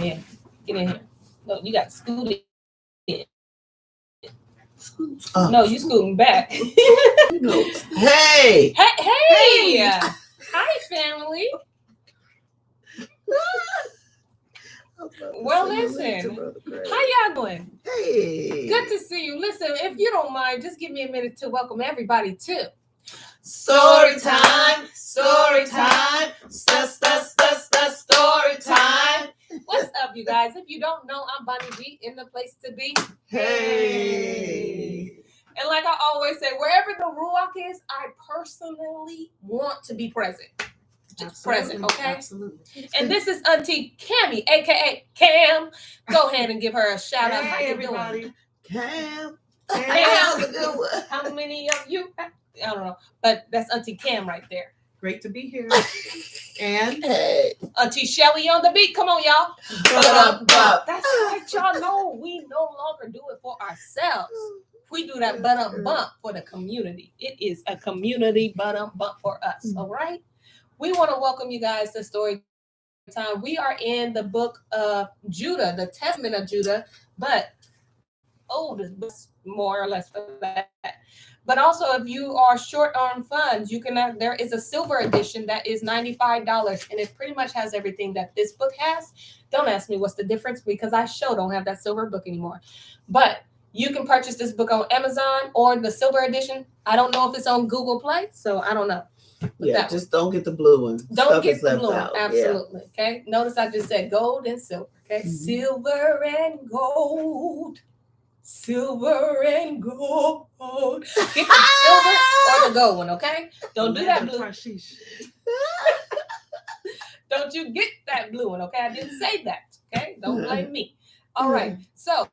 yeah. Get in here. No, you got to scoot it. No, you scooting back. Hey! Hey! Hi, family. Well, listen. How y'all doing? Hey! Good to see you. Listen, if you don't mind, just give me a minute to welcome everybody to Story time! Story time! Story time! What's up, you guys? If you don't know, I'm Bonnie B in the place to be. Hey! And like I always say, wherever the Ruach is, I personally want to be present. Just present, okay? Absolutely. And this is Auntie Cammy, aka Cam. Go ahead and give her a shout out. How you everybody. doing? Cam. Cam. A good one. How many of you? I don't know, but that's Auntie Cam right there. Great to be here. And Hey. Auntie Shelly on the beat. Come on, y'all. Ba-dum-bum. That's right, y'all know we no longer do it for ourselves. We do that bump for the community. It is a community bump for us, all right? We want to welcome you guys to Story Time. We are in the book of Judah, the Testament of Judah, but this more or less for that. But also, if you are short on funds, you can. There is a silver edition that is $95, and it pretty much has everything that this book has. Don't ask me what's the difference because I sure don't have that silver book anymore. But you can purchase this book on Amazon or the silver edition. I don't know if it's on Google Play, so I don't know. Yeah, just don't get the blue one. Don't get the blue one. Absolutely. Yeah. Okay. Notice I just said gold and silver. Okay. Mm-hmm. Silver and gold. Silver and gold. Get the silver or the gold one, okay? Don't do that blue. Don't you get that blue one, okay? I didn't say that, okay? Don't blame me. All right. So,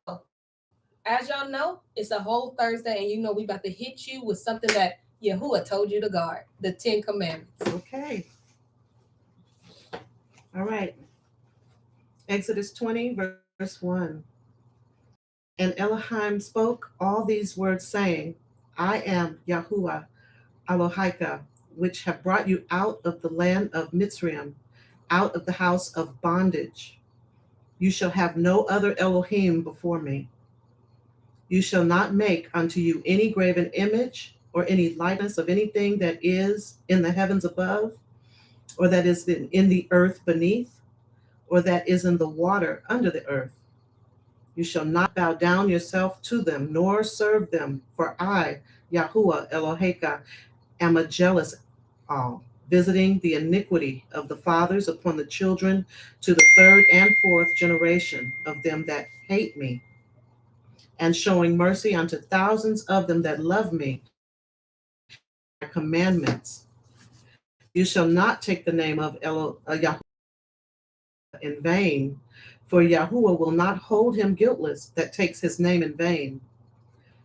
as y'all know, it's a whole Thursday, and you know we about to hit you with something that Yahuda told you to guard, the 10 Commandments. Okay. All right. Exodus 20, verse 1. And Elohim spoke all these words, saying, I am Yahuwah Elohika, which have brought you out of the land of Mitzrayim, out of the house of bondage. You shall have no other Elohim before me. You shall not make unto you any graven image or any likeness of anything that is in the heavens above, or that is in the earth beneath, or that is in the water under the earth. You shall not bow down yourself to them, nor serve them, for I, Yahuwah Eloheka, am a jealous all, visiting the iniquity of the fathers upon the children to the third and fourth generation of them that hate me, and showing mercy unto thousands of them that love me, my commandments. You shall not take the name of Yahuwah in vain, for Yahuwah will not hold him guiltless that takes his name in vain.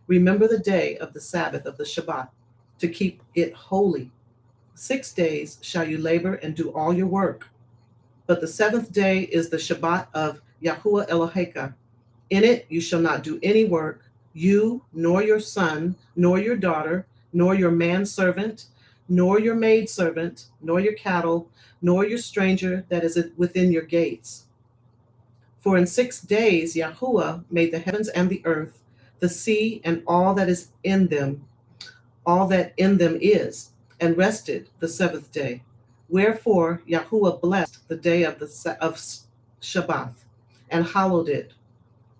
Remember the day of the Sabbath of the Shabbat, to keep it holy. 6 days shall you labor and do all your work. But the seventh day is the Shabbat of Yahuwah Eloheka. In it you shall not do any work, you, nor your son, nor your daughter, nor your manservant, nor your maidservant, nor your cattle, nor your stranger that is within your gates. For in 6 days Yahuwah made the heavens and the earth, the sea and all that is in them, all that in them is, and rested the seventh day. Wherefore Yahuwah blessed the day of Shabbat and hallowed it.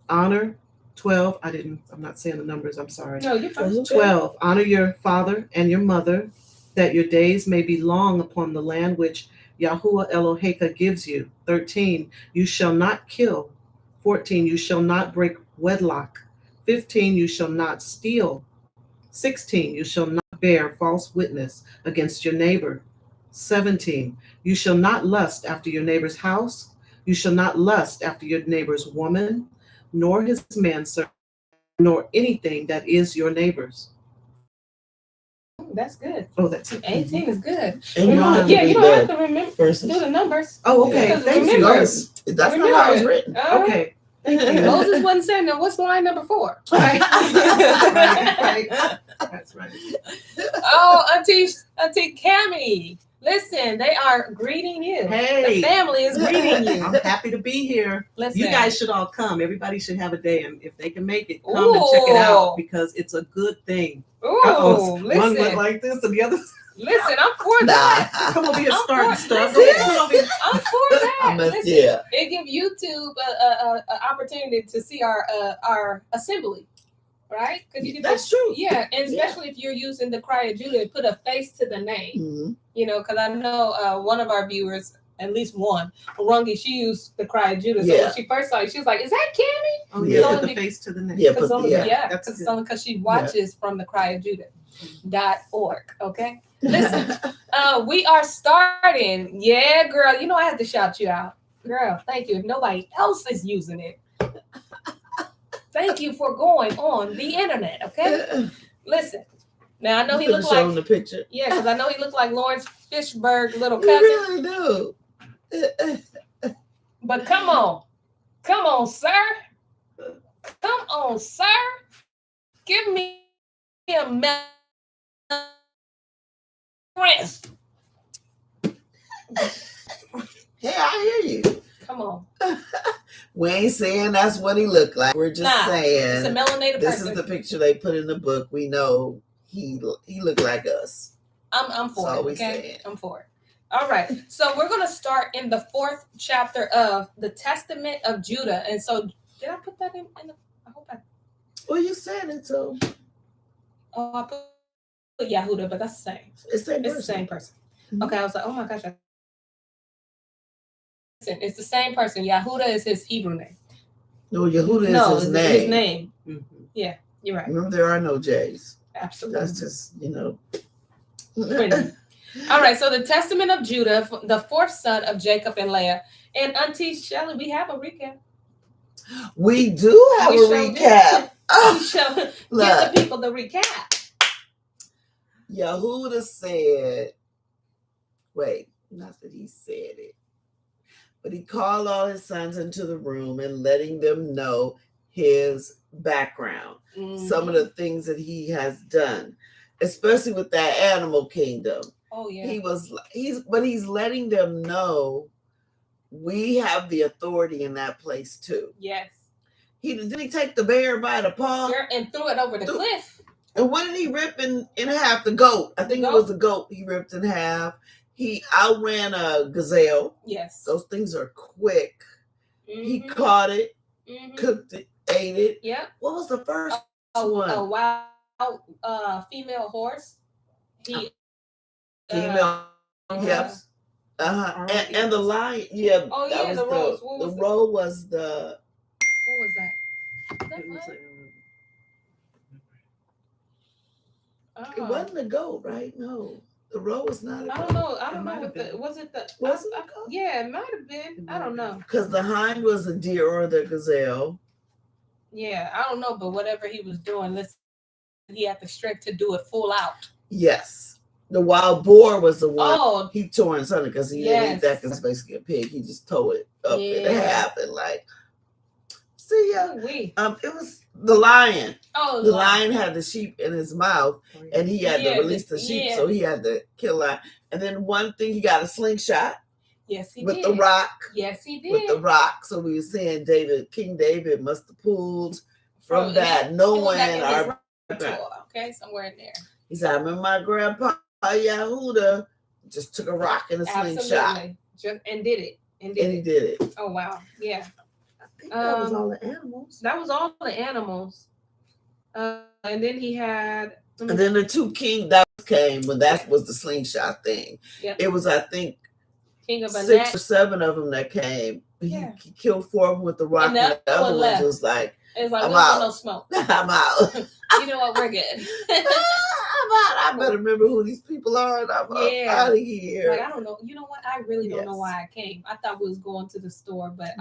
Honor 12. I'm not saying the numbers. I'm sorry. No, you're fine. 12. Honor your father and your mother, that your days may be long upon the land which Yahuwah Eloheka gives you. 13, you shall not kill. 14, you shall not break wedlock. 15, you shall not steal. 16, you shall not bear false witness against your neighbor. 17, you shall not lust after your neighbor's house. You shall not lust after your neighbor's woman, nor his manservant, nor anything that is your neighbor's. That's good. Oh, that's it. 18 is good. And you don't have to Yeah, you read don't that have to remember verses. do the numbers. Oh, okay. Yeah. Thank you. Remember. That's not how it's written. Okay. Thank you. Moses wasn't saying, now what's line number 4? Right. Right. That's right. Oh, Auntie Cammy. Listen, they are greeting you. Hey. The family is greeting you. I'm happy to be here. Listen. You guys should all come. Everybody should have a day, and if they can make it, come and check it out because it's a good thing. Ooh, One listen. went like this, and the other. Listen, I'm for that. Come over here, starting stuff. Listen, I'm for that. Listen, Yeah. it gives YouTube an opportunity to see our assembly, right? Because you can That's true. Yeah, and especially if you're using the Cry of Judah, put a face to the name. Mm-hmm. You know, because I know one of our viewers, at least one, Rungi, she used the Cry of Judah. So when she first saw it, she was like, "Is that Cammy?" Oh yeah, put the face to the name. Yeah, Because only That's because it's only because she watches from the Cry of Judah.org. Okay, listen, we are starting. Yeah, girl, you know I had to shout you out, girl. Thank you. If nobody else is using it, thank you for going on the internet. Okay, listen. Now I know he looked like the picture. Yeah, because I know he looked like Lawrence Fishburne's little He cousin. really do. But come on, sir. Come on, sir. Give me a rest. Hey, I hear you. Come on. We ain't saying that's what he looked like. We're just saying It's a melanated this person. is the picture they put in the book. We know he looked like us. I'm for That's all it. we Okay, saying. I'm for it. All right. So we're gonna start in the 4th chapter of the Testament of Judah. And so, did I put that in the? I hope I. Well, you said it, so Oh, I put Yahuda, but that's the same. it's It's the same person. Okay, I was like, oh my gosh. It's the same person. Yahuda is his Hebrew name. No, Yahuda is his name. His name. Mm-hmm. Yeah, you're right. Remember, there are no J's. Absolutely. That's just, All right, so the Testament of Judah, the 4th son of Jacob and Leah. And Auntie Shelley, we have a recap. We do have a recap. We shall give Look, the people the recap. Yahuda said, wait, not that he said it, but he called all his sons into the room and letting them know his background, some of the things that he has done, especially with that animal kingdom. Oh yeah. He's letting them know we have the authority in that place too. Yes. Didn't he take the bear by the paw and threw it over the cliff? And what did he rip in half? The goat. I think it was the goat he ripped in half. He outran a gazelle. Yes. Those things are quick. He caught it, cooked it, ate it. Yep. What was the first one? A wild female horse. Female. Yes. And the lion. Yeah. Oh yeah, the rose. The roe was the. What was that? It wasn't a goat, right? No. The roe was not a goat. I don't know what the was it the was it a goat? Yeah, it might have been. I don't know. Because the hind was a deer or the gazelle. Yeah, I don't know, but whatever he was doing, listen, he had the strength to do it full out. Yes. The wild boar was the one he tore in something because he didn't eat that because it's basically a pig. He just tore it up in half and see ya. It was the lion. Oh, the lion had the sheep in his mouth and he had to release the sheep, so he had to kill lion. And then one thing, he got a slingshot. Yes, he with did. The rock. Yes, he did. With the rock. So we were saying King David must have pulled from that, knowing our okay, somewhere in there. He said, I remember my grandpa Yahuda just took a rock and a slingshot. And did it. And he did it. Oh wow. Yeah. I think that was all the animals. That was all the animals. And then he had and then the 2 kings that came when that was the slingshot thing. Yep. It was, I think, King of 6 or 7 of them that came. He killed 4 of them with the rock, and the other one was like, it's like, I'm out. No smoke. I'm out. You know what? We're good. I'm out. I better remember who these people are, and I'm out of here. Like, I don't know. You know what? I really don't know why I came. I thought we was going to the store, but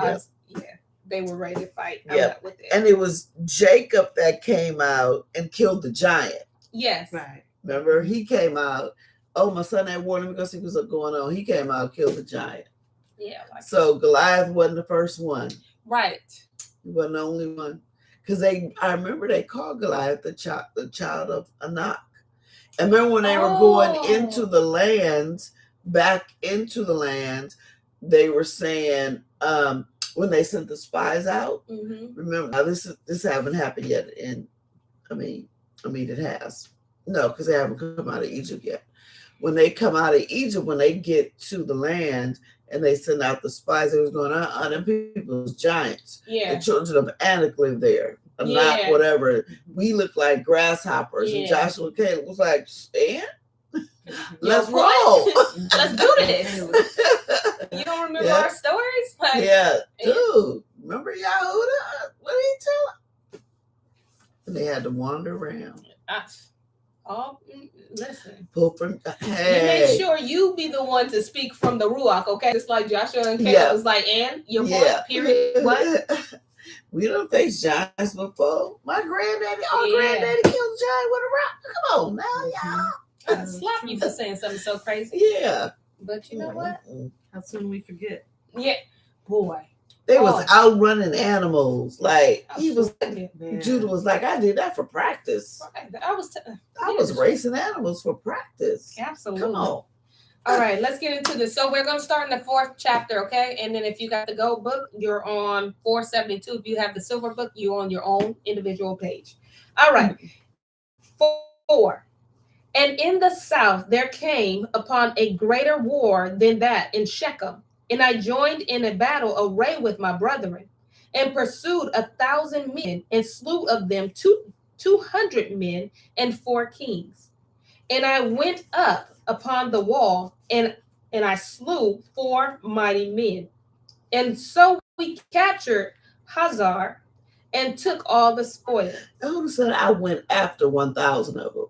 they were ready to fight. Yeah, and it was Jacob that came out and killed the giant. Yes. Right. Remember, he came out. Oh, my son had warned him because he was going on. He came out, killed the giant. Yeah. So Goliath wasn't the first one. Right. He wasn't the only one. because I remember they called Goliath the child of Anak. And remember when they were going into the land, back into the land, they were saying, when they sent the spies out, remember, now this haven't happened yet I mean it has. No, because they haven't come out of Egypt yet. When they come out of Egypt, when they get to the land and they send out the spies, they was going, them people's giants. Yeah. The children of Anak live there. Not whatever. We look like grasshoppers. And Joshua Caleb was like, let's roll. Let's do this. You don't remember our stories? Like, dude. Remember Yahuda? What did he tell him? And they had to wander around. Listen. Pull from, You make sure you be the one to speak from the Ruach, okay? Just like Joshua and Caleb was like, and your point, period. What? We don't face giants before. My granddaddy, granddaddy killed a giant with a rock. Come on now, y'all. I'd slap you for saying something so crazy. Yeah. But you know what? How soon we forget? Yeah. Boy. They was outrunning animals. Like, Judah was like, I did that for practice. I was racing animals for practice. Absolutely. Come on. All right, let's get into this. So we're going to start in the 4th chapter, okay? And then if you got the gold book, you're on 472. If you have the silver book, you're on your own individual page. All right. 4. And in the south there came upon a greater war than that in Shechem. And I joined in a battle array with my brethren, and pursued 1,000 men, and slew of them 200 men and 4 kings. And I went up upon the wall, and I slew 4 mighty men. And so we captured Hazar and took all the spoil. Notice that I went after 1,000 of them.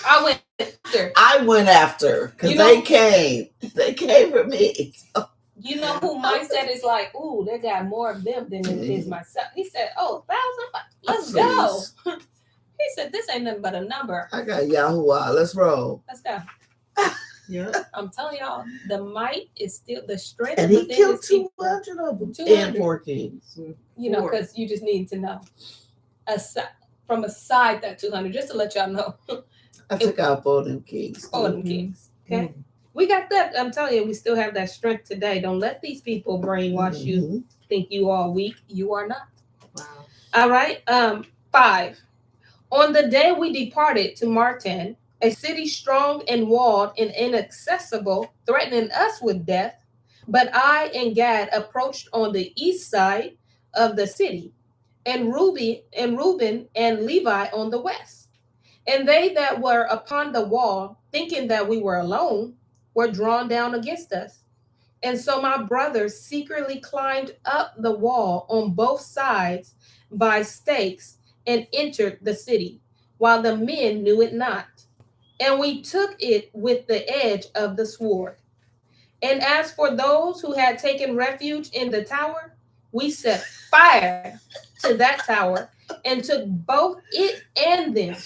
I went after. I went after because they came. They came for me. So. You know who mindset is like, ooh, they got more of them than it is myself. He said, 1,000, let's go. He said, this ain't nothing but a number. I got Yahuwah. Let's roll. Let's go. Yeah. I'm telling y'all, the might is still the strength. And he killed 200 of them. 200. And 4 kings. You know, because you just need to know. From aside that 200, just to let y'all know. I took out 4 of them kings. 4 of them kings. Okay. We got that. I'm telling you, we still have that strength today. Don't let these people brainwash you. Think you are weak. You are not. Wow. All right. 5. On the day we departed to Martin, a city strong and walled and inaccessible, threatening us with death. But I and Gad approached on the east side of the city, and Reuben and Levi on the west. And they that were upon the wall, thinking that we were alone, were drawn down against us. And so my brothers secretly climbed up the wall on both sides by stakes and entered the city, while the men knew it not. And we took it with the edge of the sword. And as for those who had taken refuge in the tower, we set fire to that tower and took both it and them.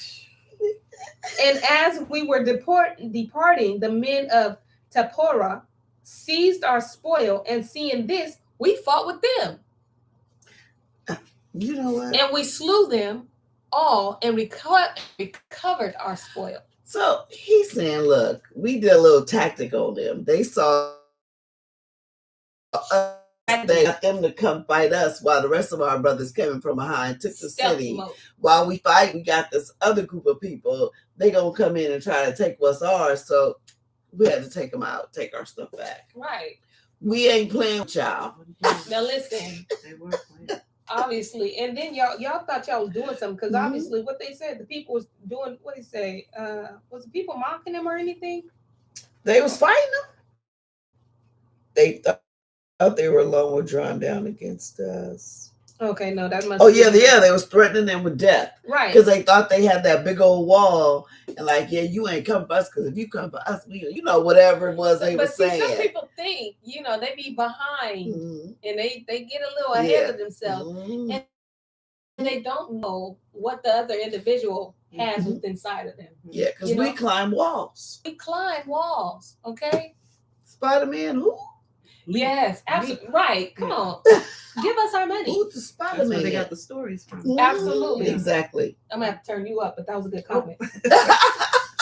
And as we were departing, the men of Tapora seized our spoil, and seeing this, we fought with them. You know what? And we slew them all and recovered our spoil. So he's saying, look, we did a little tactic on them. They saw us. They got them to come fight us while the rest of our brothers came from behind, took the city. While we fight, we got this other group of people. They gonna come in and try to take what's ours. So we had to take them out, take our stuff back. Right. We ain't playing with y'all. Now listen. They were playing. Obviously, and then y'all thought y'all was doing something because obviously what they said, the people was doing. What did he say? Was the people mocking them or anything? They was fighting them. They thought they were alone, were drawn down against us. Okay, no, that must. Oh yeah, they was threatening them with death, right? Because they thought they had that big old wall, and like, yeah, you ain't come for us because if you come for us, we, whatever it was they were saying. Some people think, they be behind, and they get a little ahead of themselves, and they don't know what the other individual has within inside of them. Yeah, because we climb walls. We climb walls, okay? Spider-Man, who? Yes, absolutely. Right. Come on. Give us our money. Who's the That's Spider where they Man? got the stories from. Absolutely. Exactly. I'm going to have to turn you up, but that was a good comment.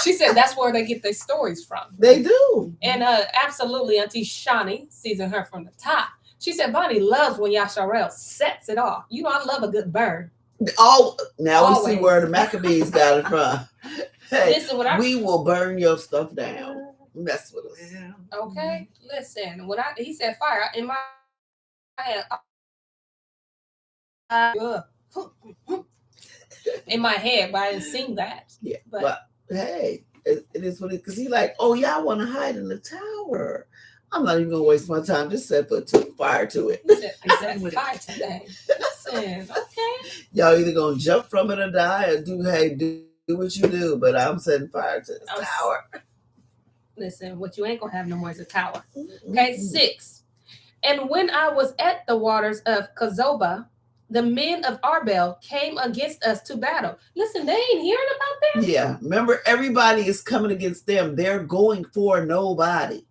She said that's where they get their stories from. They do. And absolutely, Auntie Shawnee, season her from the top. She said Bonnie loves when Yasharel sets it off. You know, I love a good burn. Oh, now we Always. see where the Maccabees got it from. Hey, Listen, when I we will burn your stuff down. Mess with us. Yeah. okay, listen, when he said fire in my head, in my head, but I didn't sing that. Yeah, But but hey, it is what it. Because he like, oh y'all want to hide in the tower. I'm not even gonna waste my time. Just put fire to it. he said fire today. Listen, okay. Y'all either gonna jump from it or die, or do what you do. But I'm setting fire to the tower. Listen, what you ain't gonna have no more is a tower. Okay, 6. And when I was at the waters of Kazoba, the men of Arbel came against us to battle. Listen, they ain't hearing about that. Yeah, remember, everybody is coming against them. They're going for nobody.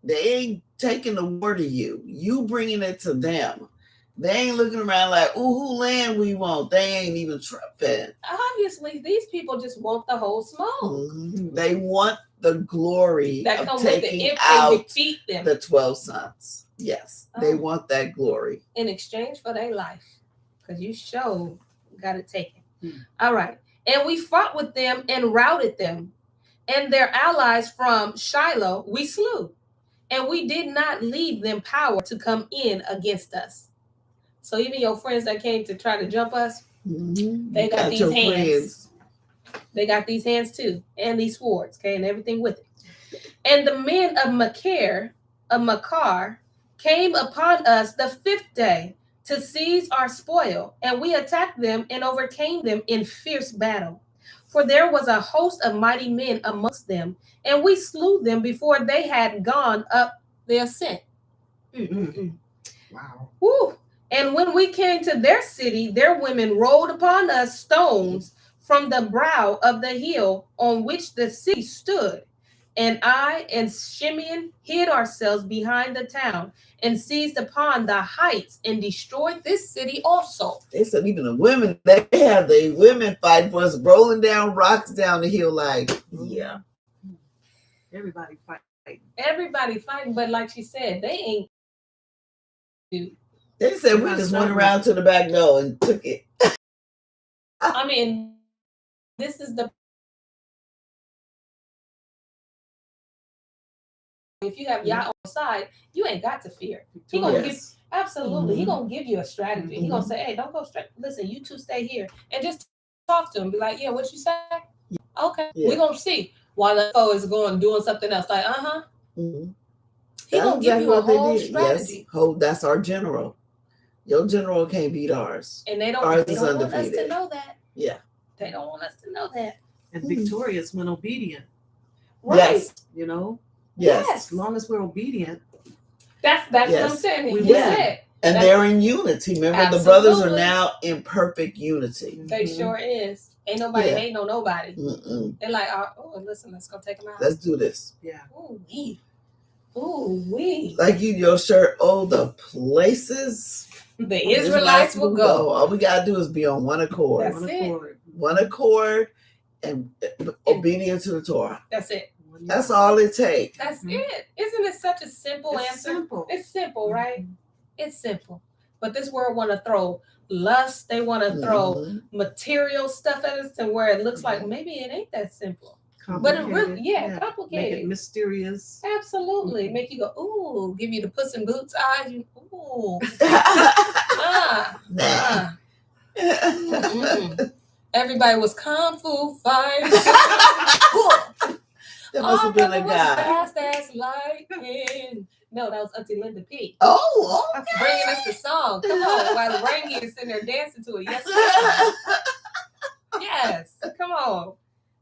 They ain't taking the war to you. You bringing it to them. They ain't looking around like, ooh, who land we want. They ain't even tripping. Obviously, these people just want the whole smoke. Mm-hmm. They want the glory That of come with it taking if out they defeat them the 12 sons. Yes, they want that glory. in exchange for their life. Because you got it taken. All right. And we fought with them and routed them. And their allies from Shiloh we slew. And we did not leave them power to come in against us. So even your friends that came to try to jump us, they got these hands. Friends. They got these hands too. And these swords, okay, and everything with it. And the men of Makar, came upon us the 5th day to seize our spoil, and we attacked them and overcame them in fierce battle. For there was a host of mighty men amongst them, and we slew them before they had gone up the ascent. Wow. Woo. And when we came to their city, their women rolled upon us stones from the brow of the hill on which the city stood. And I and Shimeon hid ourselves behind the town and seized upon the heights and destroyed this city also. They said even the women, they have the women fighting for us, rolling down rocks down the hill like, yeah. Everybody fighting. Everybody fighting, but like she said, they ain't. They said we just went around to the back door and took it. I mean, this is the. If you have Yah on the side, you ain't got to fear. He gonna give absolutely. He gonna give you a strategy. He gonna say, "Hey, don't go straight. Listen, you two stay here and just talk to him. Be like, yeah, what you say? Okay, we gonna see." While the foe is doing something else, like, He gonna give you a whole strategy. Yes, that's our general. Your general can't beat ours. And they don't want us to know that. Yeah, they don't want us to know that. And victorious when obedient. Right. Yes. You know. Yes. As long as we're obedient. That's what I'm saying. We said. And they're in unity. Remember, the brothers are now in perfect unity. They sure is. Ain't nobody hating on nobody. They're like, oh, listen, let's go take them out. Let's do this. Yeah. Ooh, wee. Like your shirt. Oh, the places the Israelites will go. All we gotta do is be on one accord. One accord and obedient to the Torah. That's it. That's all it takes. That's it. Isn't it such a simple answer? Simple. It's simple, right? It's simple. But this world want to throw lust. They want to throw material stuff at us to where it looks like maybe it ain't that simple. But it really, complicated. Make it mysterious. Absolutely. Make you go, ooh, give you the Puss in Boots eyes. Ooh. Everybody was kung fu fighting. That must have been a guy. Fast as lightning. No, that was Auntie Linda P. Oh, okay. Bringing us the song. Come on, while Rangy is sitting there dancing to it. Yes, yes. Come on.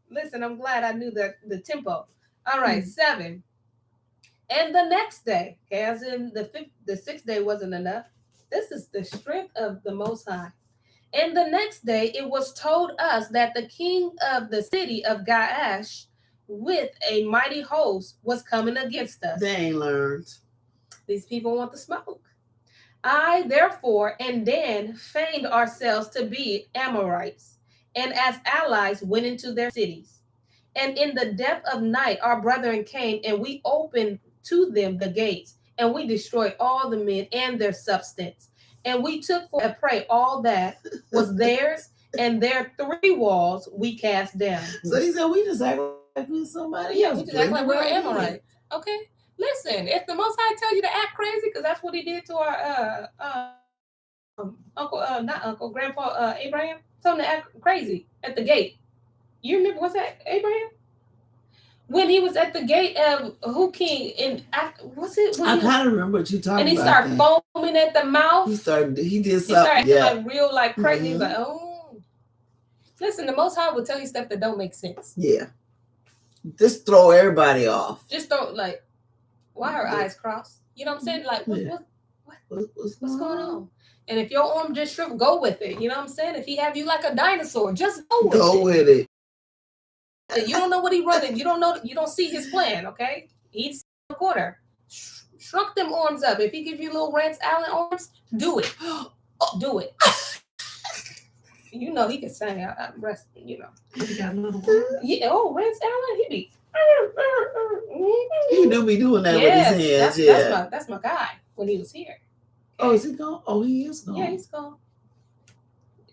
Listen, I'm glad I knew the tempo. All right, 7. And the next day, as in the 6th day wasn't enough. This is the strength of the Most High. And the next day, it was told us that the king of the city of Gaash with a mighty host was coming against us. They ain't learned. These people want the smoke. I, therefore, and Dan feigned ourselves to be Amorites, and as allies went into their cities. And in the depth of night, our brethren came, and we opened to them the gates, and we destroyed all the men and their substance. And we took for a prey all that was theirs, and their 3 walls we cast down. So he said, we just act like we somebody Yeah, else. we just act like we're Blend right in. Amorites. Okay? Listen, if the Most High tell you to act crazy, because that's what he did to our Grandpa Abraham, told him to act crazy at the gate. You remember, what's that, Abraham? When he was at the gate of who king and what's it? I kind of remember what you talking and he about. started foaming at the mouth. He did He something. started Yeah. like real like crazy. He's like, oh, listen, the Most High will tell you stuff that don't make sense. Yeah. Just throw everybody off. Just don't like, why are eyes crossed? You know what I'm saying? Like, what's going on? And if your arm just shriveled, go with it. You know what I'm saying? If he have you like a dinosaur, just go with it. You don't know what he running. You don't know. You don't see his plan. Okay, he's a quarter. Shrunk them arms up. If he give you little Rance Allen arms, do it. Do it. You know he can sing. I'm resting. You know. He got a little one. Yeah. Oh, Rance Allen, he be. He do be doing that with his hands. That's my guy when he was here. Oh, is he gone? Oh, he is gone. Yeah, he's gone.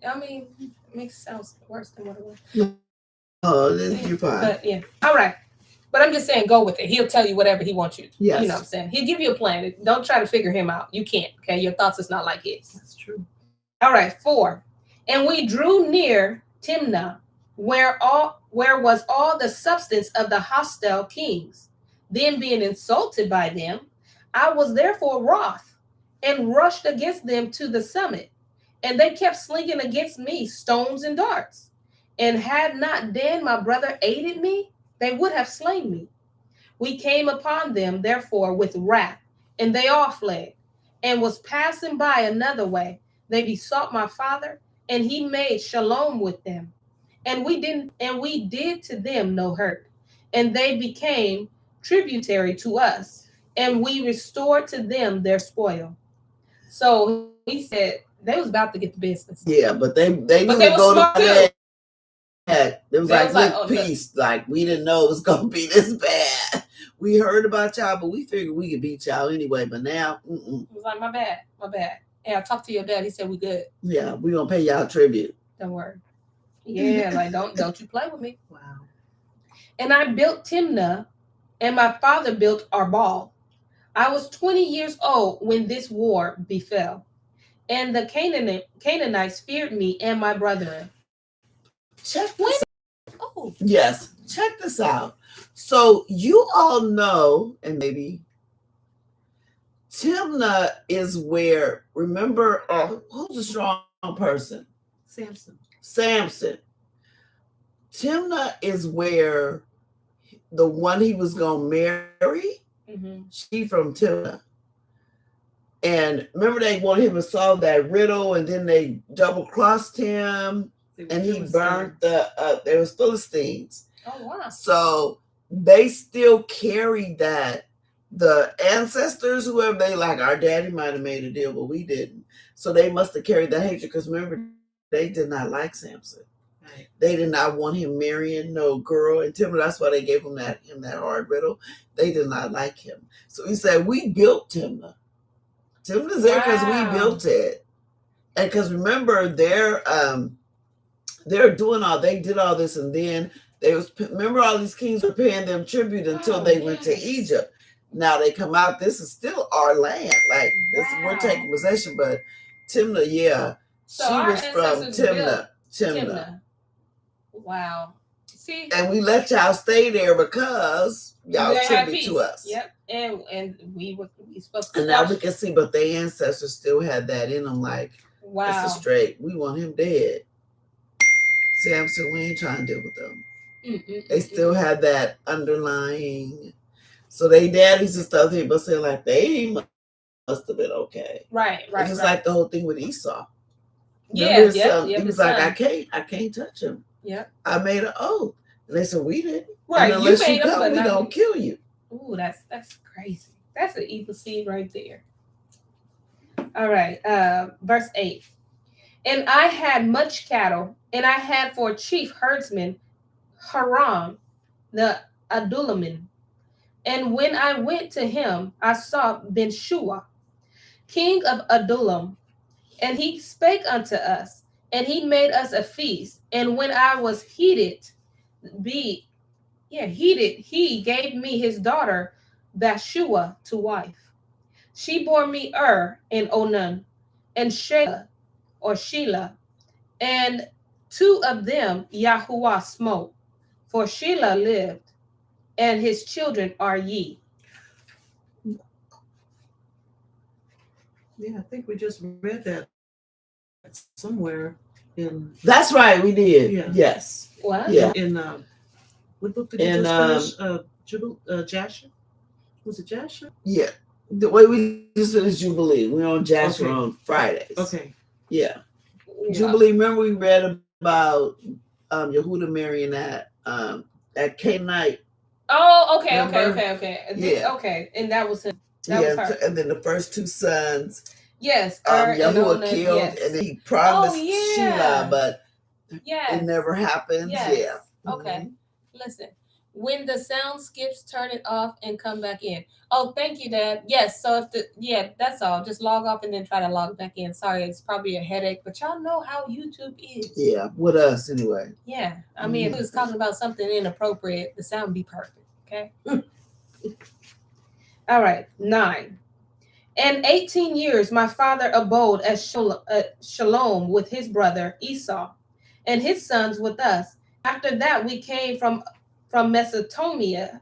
I mean, it makes it sound worse than what it was. Oh, you're fine. But yeah, all right. But I'm just saying, go with it. He'll tell you whatever he wants you. Yes. You know what I'm saying? He'll give you a plan. Don't try to figure him out. You can't. Okay, your thoughts is not like his. That's true. All right, 4. And we drew near Timnah, where was all the substance of the hostile kings. Then being insulted by them, I was therefore wroth and rushed against them to the summit. And they kept slinging against me stones and darts. And had not Dan, my brother, aided me, they would have slain me. We came upon them, therefore, with wrath, and they all fled, and was passing by another way. They besought my father, and he made shalom with them. And we did to them no hurt. And they became tributary to us, and we restored to them their spoil. So he said they was about to get the business. Yeah, but they knew they to was go smart to too. bed. It was like, like, look, oh, peace. Like, we didn't know it was going to be this bad. We heard about y'all, but we figured we could beat y'all anyway. But now, He was like, my bad. Hey, I talked to your dad. He said we good. Yeah, we going to pay y'all tribute. Don't worry. Yeah, like don't you play with me. Wow. And I built Timnah, and my father built Arbal. I was 20 years old when this war befell. And the Canaanites feared me and my brethren. Check When? this Oh, Yes, check this out. So you all know, and maybe Timnah is where, remember, who's a strong person? Samson. Timnah is where the one he was going to marry, she from Timnah. And remember they wanted him to solve that riddle, and then they double-crossed him, and he burned there was Philistines. Oh, wow. So they still carry that. The ancestors, whoever, they like, our daddy might have made a deal, but we didn't. So they must have carried that hatred, because remember, they did not like Samson. Right. They did not want him marrying no girl. And Timnah, that's why they gave him that hard riddle. They did not like him. So he said, we built Timnah. Timnah's there because we built it. And because remember, they're doing they did all this, and then remember all these kings were paying them tribute until they went to Egypt. Now they come out, this is still our land. Like, we're taking possession, but Timnah, yeah. So she our was from ancestors Timnah. Wow. See? And we let y'all stay there because y'all tribute to us. Yep. And we supposed to. And now we can see, but their ancestors still had that in them. Like, wow. This is straight. We want him dead. Samson, we ain't trying to deal with them. They still had that underlying. So they daddies and stuff, they must say like they must have been okay. Right. It's just like the whole thing with Esau. Yeah. He was like, I can't touch him. Yeah. I made an oath. And they said, we didn't. Right. And unless you made come, but we gonna kill you. Ooh, that's crazy. That's an evil seed right there. All right. Verse 8. And I had much cattle, and I had for chief herdsman Haram the Adulaman. And when I went to him, I saw Ben Shua, king of Adullam, and he spake unto us, and he made us a feast. And when I was heated, he gave me his daughter Bathshua to wife. She bore me and Onan, and Sheila, and two of them Yahuwah smote, for Sheila lived, and his children are ye. Yeah, I think we just read that somewhere in. That's right, we did. Yeah. Yes. What? Yeah. In what book did you just finish? Jasher? Was it Jasher? Yeah. The way we just finished Jubilee. We're on Jasher Okay. on Fridays. Okay. Yeah. Jubilee, remember we read about Yahuda marrying that Canaanite. Oh, okay. Yeah. Okay. And that was him. That was her. And then the first two sons, yes, Yahuda killed, yes. and then he promised Sheila, but it never happened. Yes. Yeah. Okay. Mm-hmm. Listen, when the sound skips, turn it off and come back in. Oh, thank you, Dad. Yes. So that's all. Just log off and then try to log back in. Sorry, it's probably a headache, but y'all know how YouTube is. Yeah, with us anyway. Yeah. I mean, if we was talking about something inappropriate, the sound would be perfect. Okay. All right. 9. And 18 years my father abode at Shalom with his brother Esau, and his sons with us. After that, we came from Mesopotamia,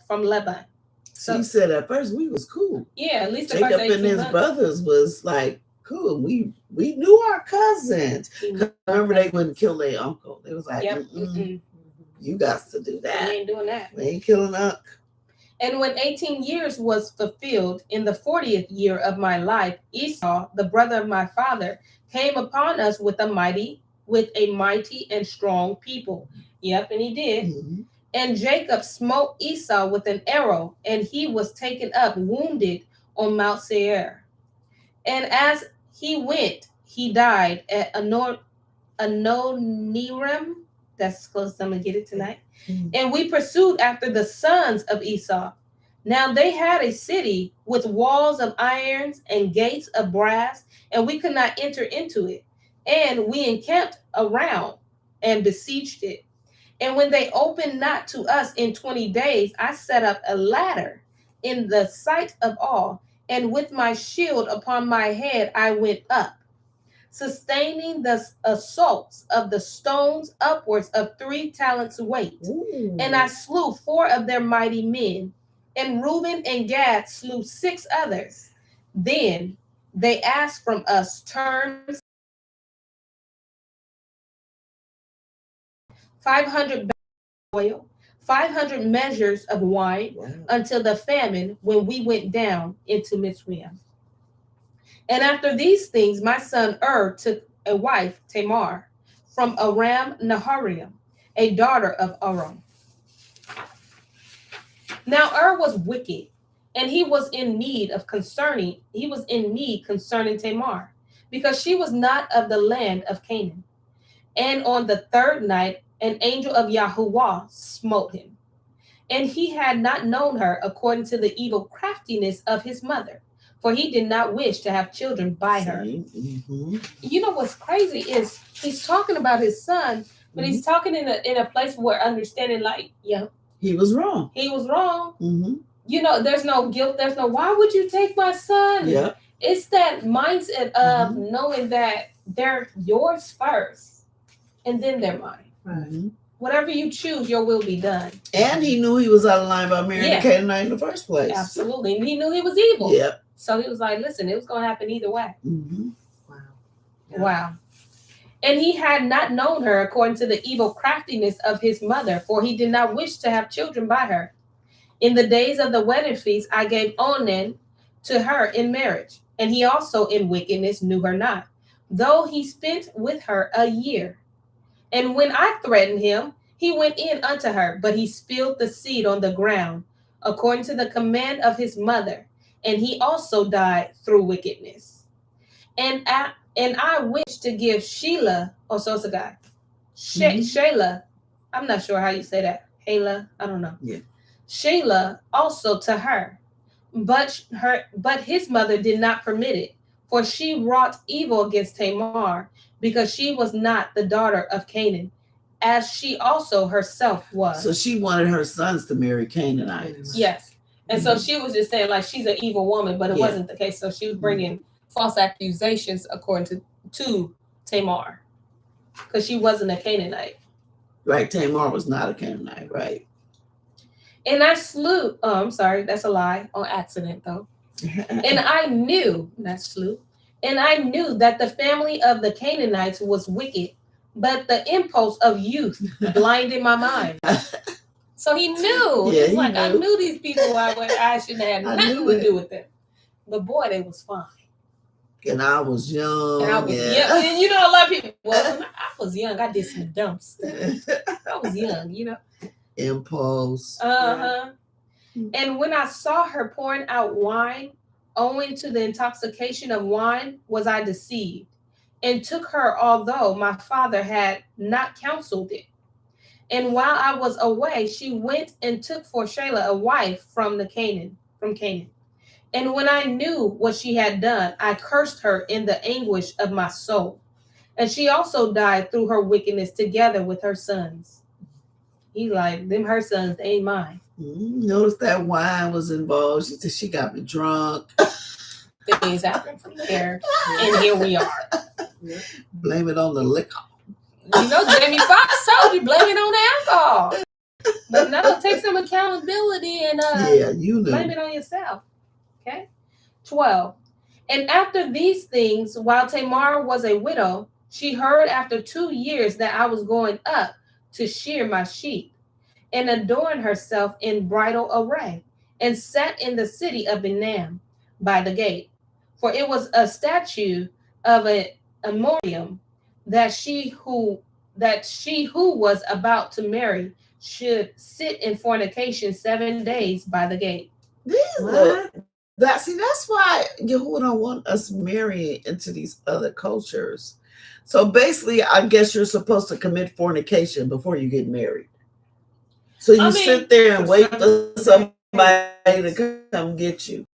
from Lebanon. So he said at first we was cool. Yeah, at least the Jacob first 18 and his months. brothers was like cool. We knew our cousins. Remember, they wouldn't kill their uncle. They was like, yep. You got to do that. We ain't doing that. We ain't killing Unc. And when 18 years was fulfilled, in the 40th year of my life, Esau, the brother of my father, came upon us with a mighty and strong people. Yep, and he did. Mm-hmm. And Jacob smote Esau with an arrow, and he was taken up wounded on Mount Seir. And as he went, he died at Anoniram. That's as close as I'm going to get it tonight. Mm-hmm. And we pursued after the sons of Esau. Now they had a city with walls of irons and gates of brass, and we could not enter into it. And we encamped around and besieged it. And when they opened not to us in 20 days, I set up a ladder in the sight of all, and with my shield upon my head I went up, sustaining the assaults of the stones upwards of 3 talents weight. Ooh. And I slew 4 of their mighty men, and Reuben and Gad slew 6 others. Then they asked from us terms 500 oil, 500 measures of wine, wow, until the famine when we went down into Mitzrayim. And after these things, my son took a wife, Tamar, from Aram Naharaim, a daughter of Aram. Now was wicked, and he was in need concerning Tamar, because she was not of the land of Canaan. And on the 3rd night, an angel of Yahuwah smote him. And he had not known her according to the evil craftiness of his mother, for he did not wish to have children by her. Mm-hmm. You know what's crazy is he's talking about his son, but he's talking in a place where understanding, he was wrong. He was wrong. Mm-hmm. You know, there's no guilt. There's no, why would you take my son? Yeah. It's that mindset of knowing that they're yours first, and then they're mine. Mm-hmm. Whatever you choose, your will be done. And he knew he was out of line by marrying a Canaanite in the first place. Absolutely. And he knew he was evil. Yep. So he was like, listen, it was going to happen either way. Mm-hmm. Wow. Yeah. Wow. And he had not known her according to the evil craftiness of his mother, for he did not wish to have children by her. In the days of the wedding feast, I gave Onan to her in marriage, and he also in wickedness knew her not, though he spent with her a year. And when I threatened him, he went in unto her, but he spilled the seed on the ground according to the command of his mother, and he also died through wickedness. And I wish to give Sheila, oh, so it's a guy, Shayla, I'm not sure how you say that. Hayla, I don't know. Yeah. Shayla also to her, but his mother did not permit it, for she wrought evil against Tamar, because she was not the daughter of Canaan, as she also herself was. So she wanted her sons to marry Canaanites. Yes. And so she was just saying like she's an evil woman, but it wasn't the case. So she was bringing false accusations according to Tamar, because she wasn't a Canaanite. Right, Tamar was not a Canaanite, right? And I slew, I'm sorry, that's a lie, on accident though. And I knew, that's slew, and I knew that the family of the Canaanites was wicked, but the impulse of youth blinded my mind. So he knew. Yeah, He's like, knew. I knew these people I shouldn't have nothing to do with them. But boy, they was fine. And I was young. And I was young. And you know, a lot of people, well, when I was young, I did some dumb stuff. I was young, you know. Impulse. Uh-huh. And when I saw her pouring out wine, owing to the intoxication of wine, was I deceived, and took her, although my father had not counseled it. And while I was away, she went and took for Shayla a wife from Canaan. And when I knew what she had done, I cursed her in the anguish of my soul. And she also died through her wickedness together with her sons. He's like, them her sons, they ain't mine. Notice that wine was involved. She said she got me drunk. Things happen from there. And here we are. Blame it on the liquor. You know, Jamie Foxx told you, blame it on the alcohol. But no, take some accountability and you knew. Blame it on yourself. Okay? 12. And after these things, while Tamar was a widow, she heard after 2 years that I was going up to shear my sheep, and adorned herself in bridal array, and sat in the city of Benam by the gate. For it was a statute of a memoriam that she who was about to marry should sit in fornication 7 days by the gate. That's why Yahuda don't want us marrying into these other cultures. So basically, I guess you're supposed to commit fornication before you get married. So you sit there and wait for somebody to come get you.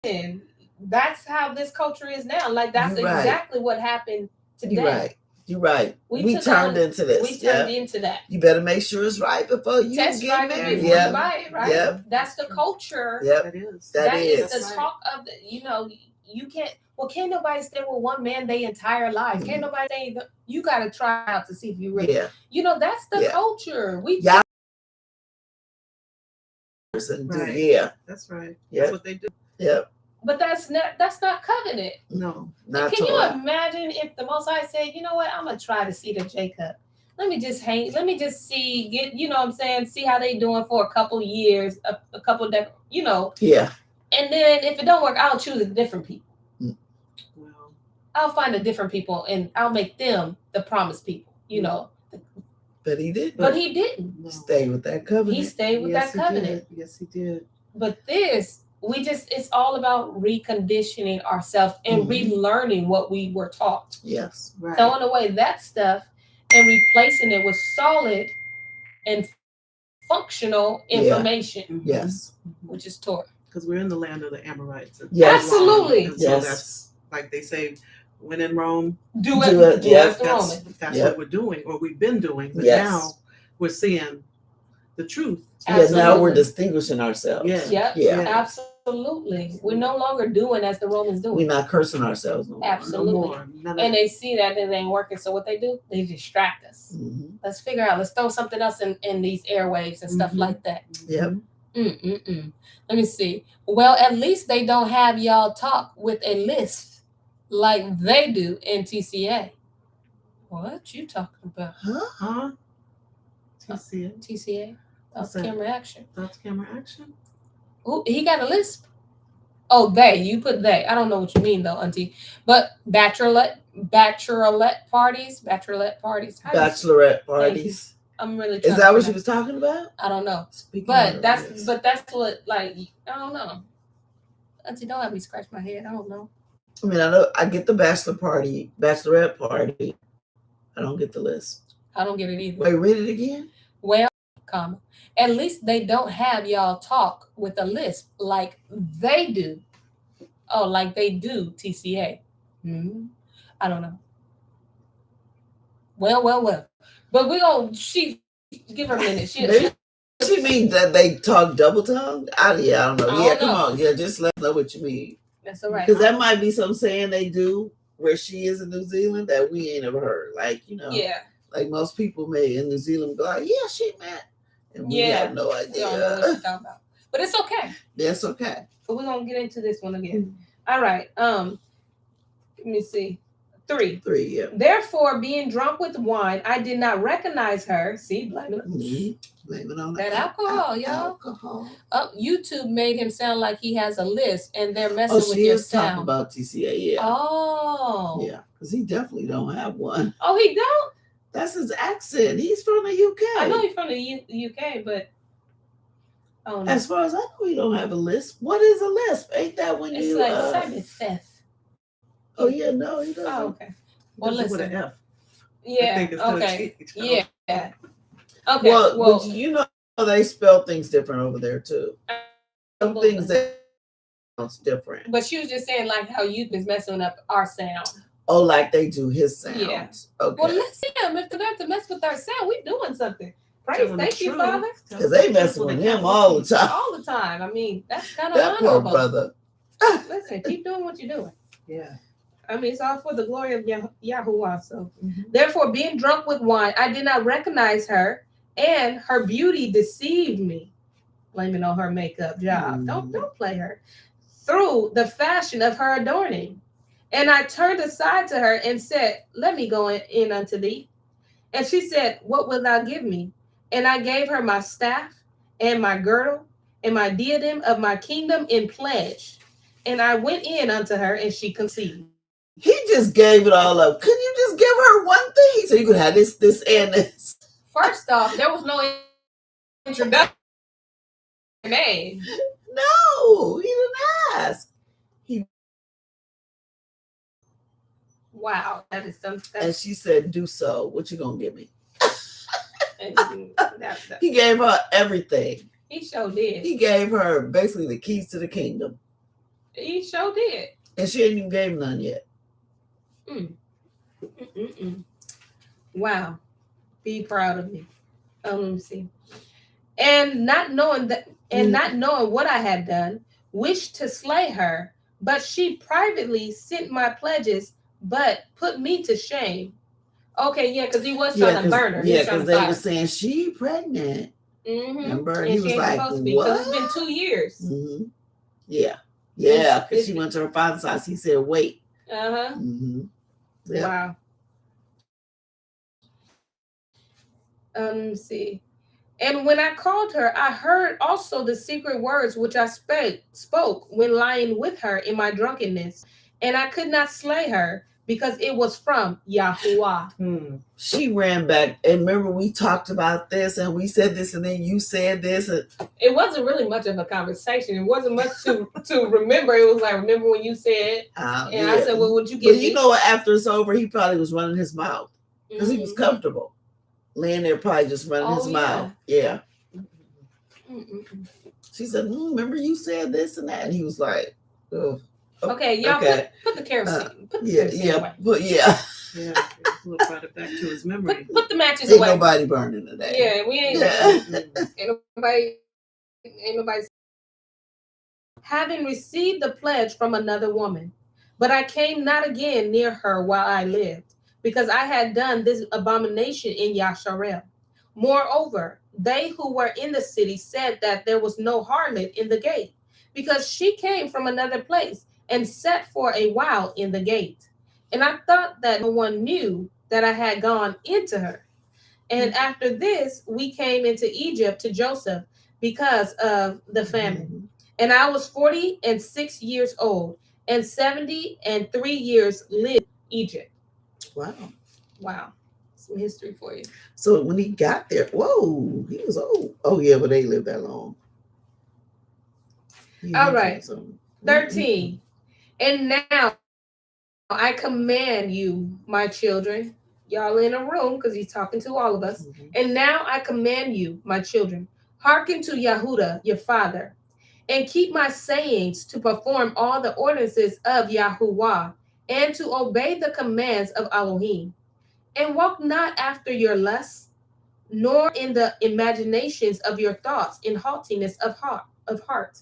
And that's how this culture is now. Like that's exactly what happened today. You're right. We turned into this. We turned into that. You better make sure it's right before you get married. Before you buy it, right? Yep. That's the culture. Yep. That is the talk of the. You know, you can't. Well, can't nobody stay with one man their entire life. Can't nobody say you got to try out to see if you're ready. You know, that's the culture. We. That's right. That's what they do. Yep. But that's not covenant. No, not. Can you imagine if the Most High said, you know what, I'm gonna try to see the Jacob. Let me just see, you know what I'm saying, see how they doing for a couple years, a couple of, you know. Yeah. And then if it don't work, I'll choose a different people. Well, I'll find a different people and I'll make them the promised people, you know. But he didn't. But he didn't. No. Stay with that covenant. He stayed with that covenant. Yes, he did. But this, it's all about reconditioning ourselves and relearning what we were taught. Yes. Right. Throwing away that stuff and replacing it with solid and functional information. Yes. Which is Torah. Because we're in the land of the Amorites. Yes. Absolutely. And so that's, like they say, when in Rome, do it. That's what we're doing, or we've been doing. But now we're seeing the truth. Yes, now we're distinguishing ourselves. Absolutely. We're no longer doing as the Romans do. We're not cursing ourselves no more. Absolutely. And they see that it ain't working. So what they do, they distract us. Let's figure out, let's throw something else in these airwaves and stuff like that. Yep. Let me see. Well, at least they don't have y'all talk with a list like they do in TCA. What you talking about? Huh? TCA. Thoughts, camera, action. Thoughts, camera, action. Oh, he got a lisp. Oh, they. You put they. I don't know what you mean though, Auntie. But bachelorette parties. Bachelorette parties. I'm really Is trying that to what she pronounce- was talking about? I don't know. Speaking But of that's this. what, like, I don't know. Auntie, don't have me scratch my head. I don't know. I mean, I know I get the bachelorette party. I don't get the list. I don't get it either. Wait, read it again. Well, comma. At least they don't have y'all talk with a lisp like they do. Oh, like they do TCA. I don't know. Well. But we gonna give her a minute. Maybe she means that they talk double tongue. I don't know. I Yeah, don't come know. on. Yeah, just let us know what you mean. That's all right. Because that might be some saying they do where she is in New Zealand that we ain't ever heard. Like, Yeah. like most people may in New Zealand go like, yeah, she meant. And we have no We idea. don't know what you're talking about. But it's okay. That's okay. But we're gonna get into this one again. All right. Let me see. 3. Yeah. Therefore, being drunk with wine, I did not recognize her. See, blame it. Blame it on That alcohol, y'all. Alcohol. YouTube made him sound like he has a list, and they're messing Oh, with she your is talking sound. about TCA, yeah. Oh. Yeah, because he definitely don't have one. Oh, he don't? That's his accent. He's from the UK. I know he's from the UK, but as far as I know, he don't have a lisp. What is a lisp? Ain't that when it's you like Seth. Oh yeah, no, he doesn't. Oh, okay. Well, With listen. an F. Yeah. Okay. Yeah. Okay. Well, Well, but you know they spell things different over there too. Some things that sounds different. But she was just saying like how you is messing up our sound. Oh, like they do his sound. Yeah. Okay. Well, let's see them. If they have to mess with our sound, we're doing something. Praise, thank you, Father. Because they messing with him all the time. All the time. I mean, that's kind of that poor honorable. brother. Listen, keep doing what you're doing. Yeah. I mean, it's all for the glory of Yahuda. So, therefore, being drunk with wine, I did not recognize her, and her beauty deceived me. Blaming on her makeup job. Don't play her. Through the fashion of her adorning. And I turned aside to her and said, let me go in unto thee. And she said, what wilt thou give me? And I gave her my staff and my girdle and my diadem of my kingdom in pledge. And I went in unto her, and she conceived. He just gave it all up. Couldn't you just give her one thing so you could have this, and this? First off, there was no introduction name. No, he didn't ask. Wow, that is something. And she said, do so. What you gonna give me? That, He gave her everything. he sure did. He gave her basically the keys to the kingdom. He sure did. And she ain't even gave none yet. Wow. Be proud of me. Let me see. And not knowing what I had done, wished to slay her, but she privately sent my pledges, but put me to shame. Okay, yeah, because he was trying to burn her. Yeah, because they were saying she pregnant. Remember? And he was like, what? what? It's been 2 years. Yeah. Yeah, because she went to her father's house. He said, wait. Uh-huh. Yep. Wow. Let me see. And when I called her, I heard also the secret words which I spoke when lying with her in my drunkenness. And I could not slay her because it was from Yahuda. She ran back. And remember, we talked about this and we said this and then you said this. It wasn't really much of a conversation. It wasn't much to remember. It was like, remember when you said, and I said, well, would you give me? You know what? After it's over, he probably was running his mouth because he was comfortable. Laying there probably just running his mouth. Yeah. She said, remember you said this and that? And he was like, oh. Okay, y'all put the kerosene. Put the kerosene away. Yeah, we'll brought it back to his memory. Put the matches ain't away. Nobody burning today. Yeah, we ain't. Ain't nobody. Having received the pledge from another woman, but I came not again near her while I lived, because I had done this abomination in Yasharel. Moreover, they who were in the city said that there was no harlot in the gate, because she came from another place and sat for a while in the gate. And I thought that no one knew that I had gone into her. And after this, we came into Egypt to Joseph because of the famine. And I was 46 years old, and 73 years lived in Egypt. Wow. some history for you. So when he got there, whoa, he was old. Oh yeah, but they lived that long. Yeah, All right. 13. And now I command you, my children. Y'all in a room because he's talking to all of us. And now I command you, my children, hearken to Yahuda, your father, and keep my sayings to perform all the ordinances of Yahuwah, and to obey the commands of Elohim, and walk not after your lusts, nor in the imaginations of your thoughts in haughtiness of heart,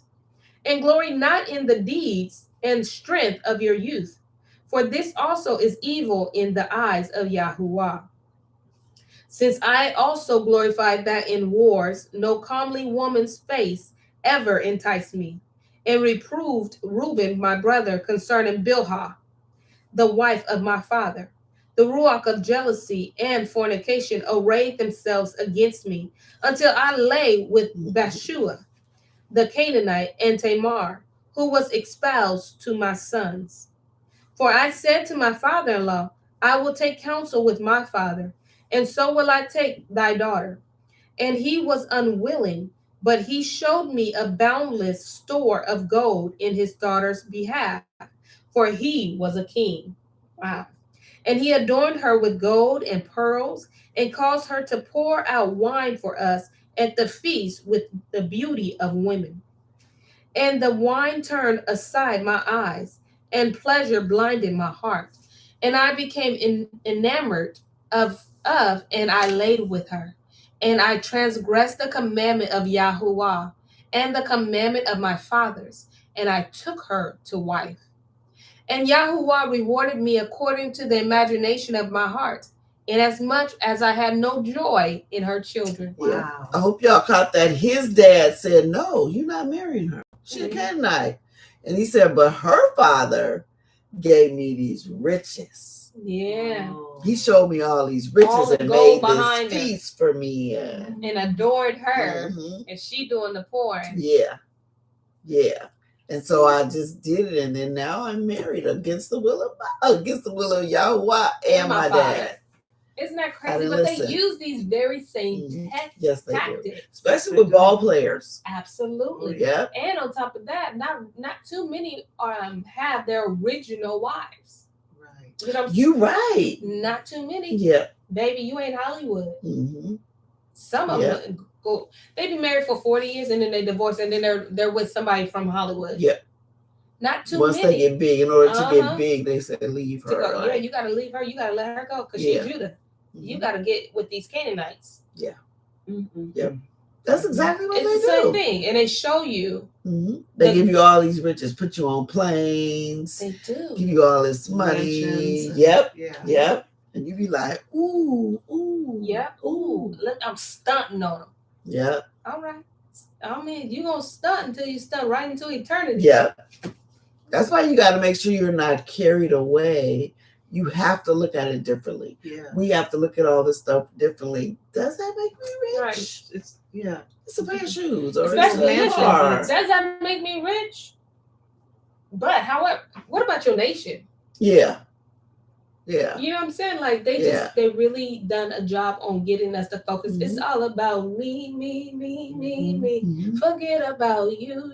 and glory not in the deeds and strength of your youth, for this also is evil in the eyes of Yahuwah. Since I also glorified that in wars no comely woman's face ever enticed me, and reproved Reuben my brother concerning Bilhah, the wife of my father. The ruach of jealousy and fornication arrayed themselves against me, until I lay with Bathshua, the Canaanite, and Tamar, who was espoused to my sons. For I said to my father-in-law, I will take counsel with my father, and so will I take thy daughter. And he was unwilling, but he showed me a boundless store of gold in his daughter's behalf, for he was a king. Wow. And he adorned her with gold and pearls, and caused her to pour out wine for us at the feast with the beauty of women. And the wine turned aside my eyes, and pleasure blinded my heart. And I became enamored of, and I laid with her. And I transgressed the commandment of Yahuwah, and the commandment of my fathers, and I took her to wife. And Yahuwah rewarded me according to the imagination of my heart, inasmuch as I had no joy in her children. Wow. I hope y'all caught that. His dad said, no, you're not marrying her. She's a Canaanite. And he said, but her father gave me these riches. Yeah. Oh. He showed me all these riches All the and gold made this behind her. feast for me. And adored her, Mhm. and she doing the pouring. Yeah. And so I just did it, and then now I'm married against the will of Yahweh and my dad. Isn't that I crazy? didn't But listen. they use these very same Yes, they do. tactics. Especially with ball players. Absolutely. Yeah. And on top of that, not too many have their original wives. Right. You know, You right. not too many. Yeah. Baby, you ain't Hollywood. Mm-hmm. Some of them go. They be married for 40 years and then they divorce, and then they're with somebody from Hollywood. Yeah. Not too Once many. they get big, in order to get big, they say leave her. Go, right? Yeah, you gotta leave her. You gotta let her go because she's Judah. Mm-hmm. You gotta get with these Canaanites. Yeah. Mm-hmm. Yeah. That's exactly what it's they do. It's the same thing, and they show you. Mm-hmm. They give you all these riches, put you on planes. They do. Give you all this money. Yep. And you be like, ooh. Yep. Ooh. Look, I'm stunting on them. Yep. All right. I mean, you gonna stunt until you stunt right into eternity. Yeah. That's why you got to make sure you're not carried away. You have to look at it differently. Yeah. We have to look at all this stuff differently. Does that make me rich? Right. It's a pair of shoes or especially it's a car. Does that make me rich? But however, what about your nation? Yeah. You know what I'm saying? Like they really done a job on getting us to focus. Mm-hmm. It's all about me. Mm-hmm. Forget about you.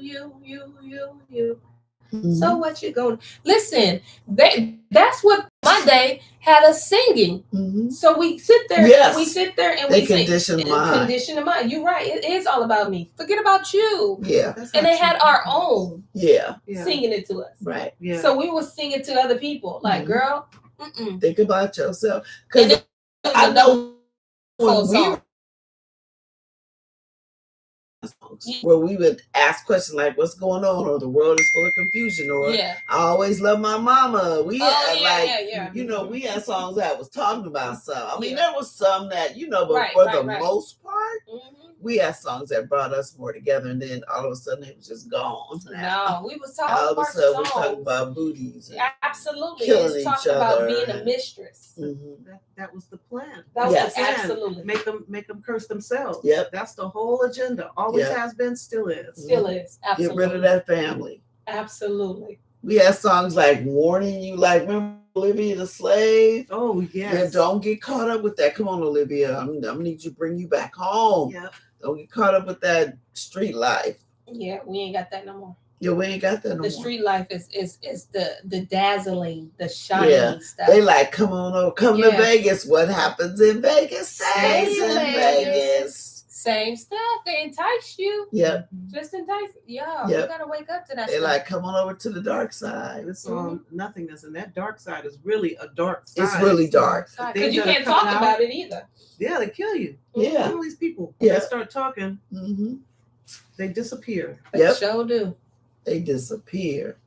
Mm-hmm. So what you going? Listen, that's what Monday had us singing. Mm-hmm. So we sit there. Yes. We sit there and they we condition sing. Mind. Condition the mind. You're right. It is all about me. Forget about you. Yeah. And they had our own. Yeah. Singing it to us. Right. Yeah. So we were singing to other people. Like, mm-hmm. Girl. Mm-mm. Think about yourself. Because I know when we where we would ask questions like, what's going on? Or the world is full of confusion. Or I always love my mama. We had you know, we had songs that was talking about some. I mean, there was some that, you know, but for the most part, we had songs that brought us more together, and then all of a sudden it was just gone. No, we was talking all about of a sudden we're talking about booties. Absolutely. Killing each other. About being a mistress. Mm-hmm. That was the plan. That was absolutely. Make them curse themselves. Yep. That's the whole agenda. Always has been, still is. Still is. Absolutely. Get rid of that family. Absolutely. We had songs like warning you, like remember Olivia the Slave? Oh, Yeah, yes. don't get caught up with that. Come on, Olivia. I'm gonna need you to bring you back home. Yeah. Don't get caught up with that street life. Yeah, we ain't got that no more. Yeah, we ain't got that no The more. street life is the dazzling, the shiny stuff. They like, come on over, come to Yeah. Vegas. What happens in Vegas stays Stays in in Vegas. Same stuff. They entice you. Yep. Just entice. Yeah, Yep. you gotta wake up to that They stuff. like, come on over to the dark side. It's nothingness, and that dark side is really a dark side. It's really dark. Because things you that are can't talk coming out. about it either. Yeah, they kill you. Yeah. All these people, when Yeah. they start talking, Mm-hmm. they disappear. But Yep. sure do. They disappear.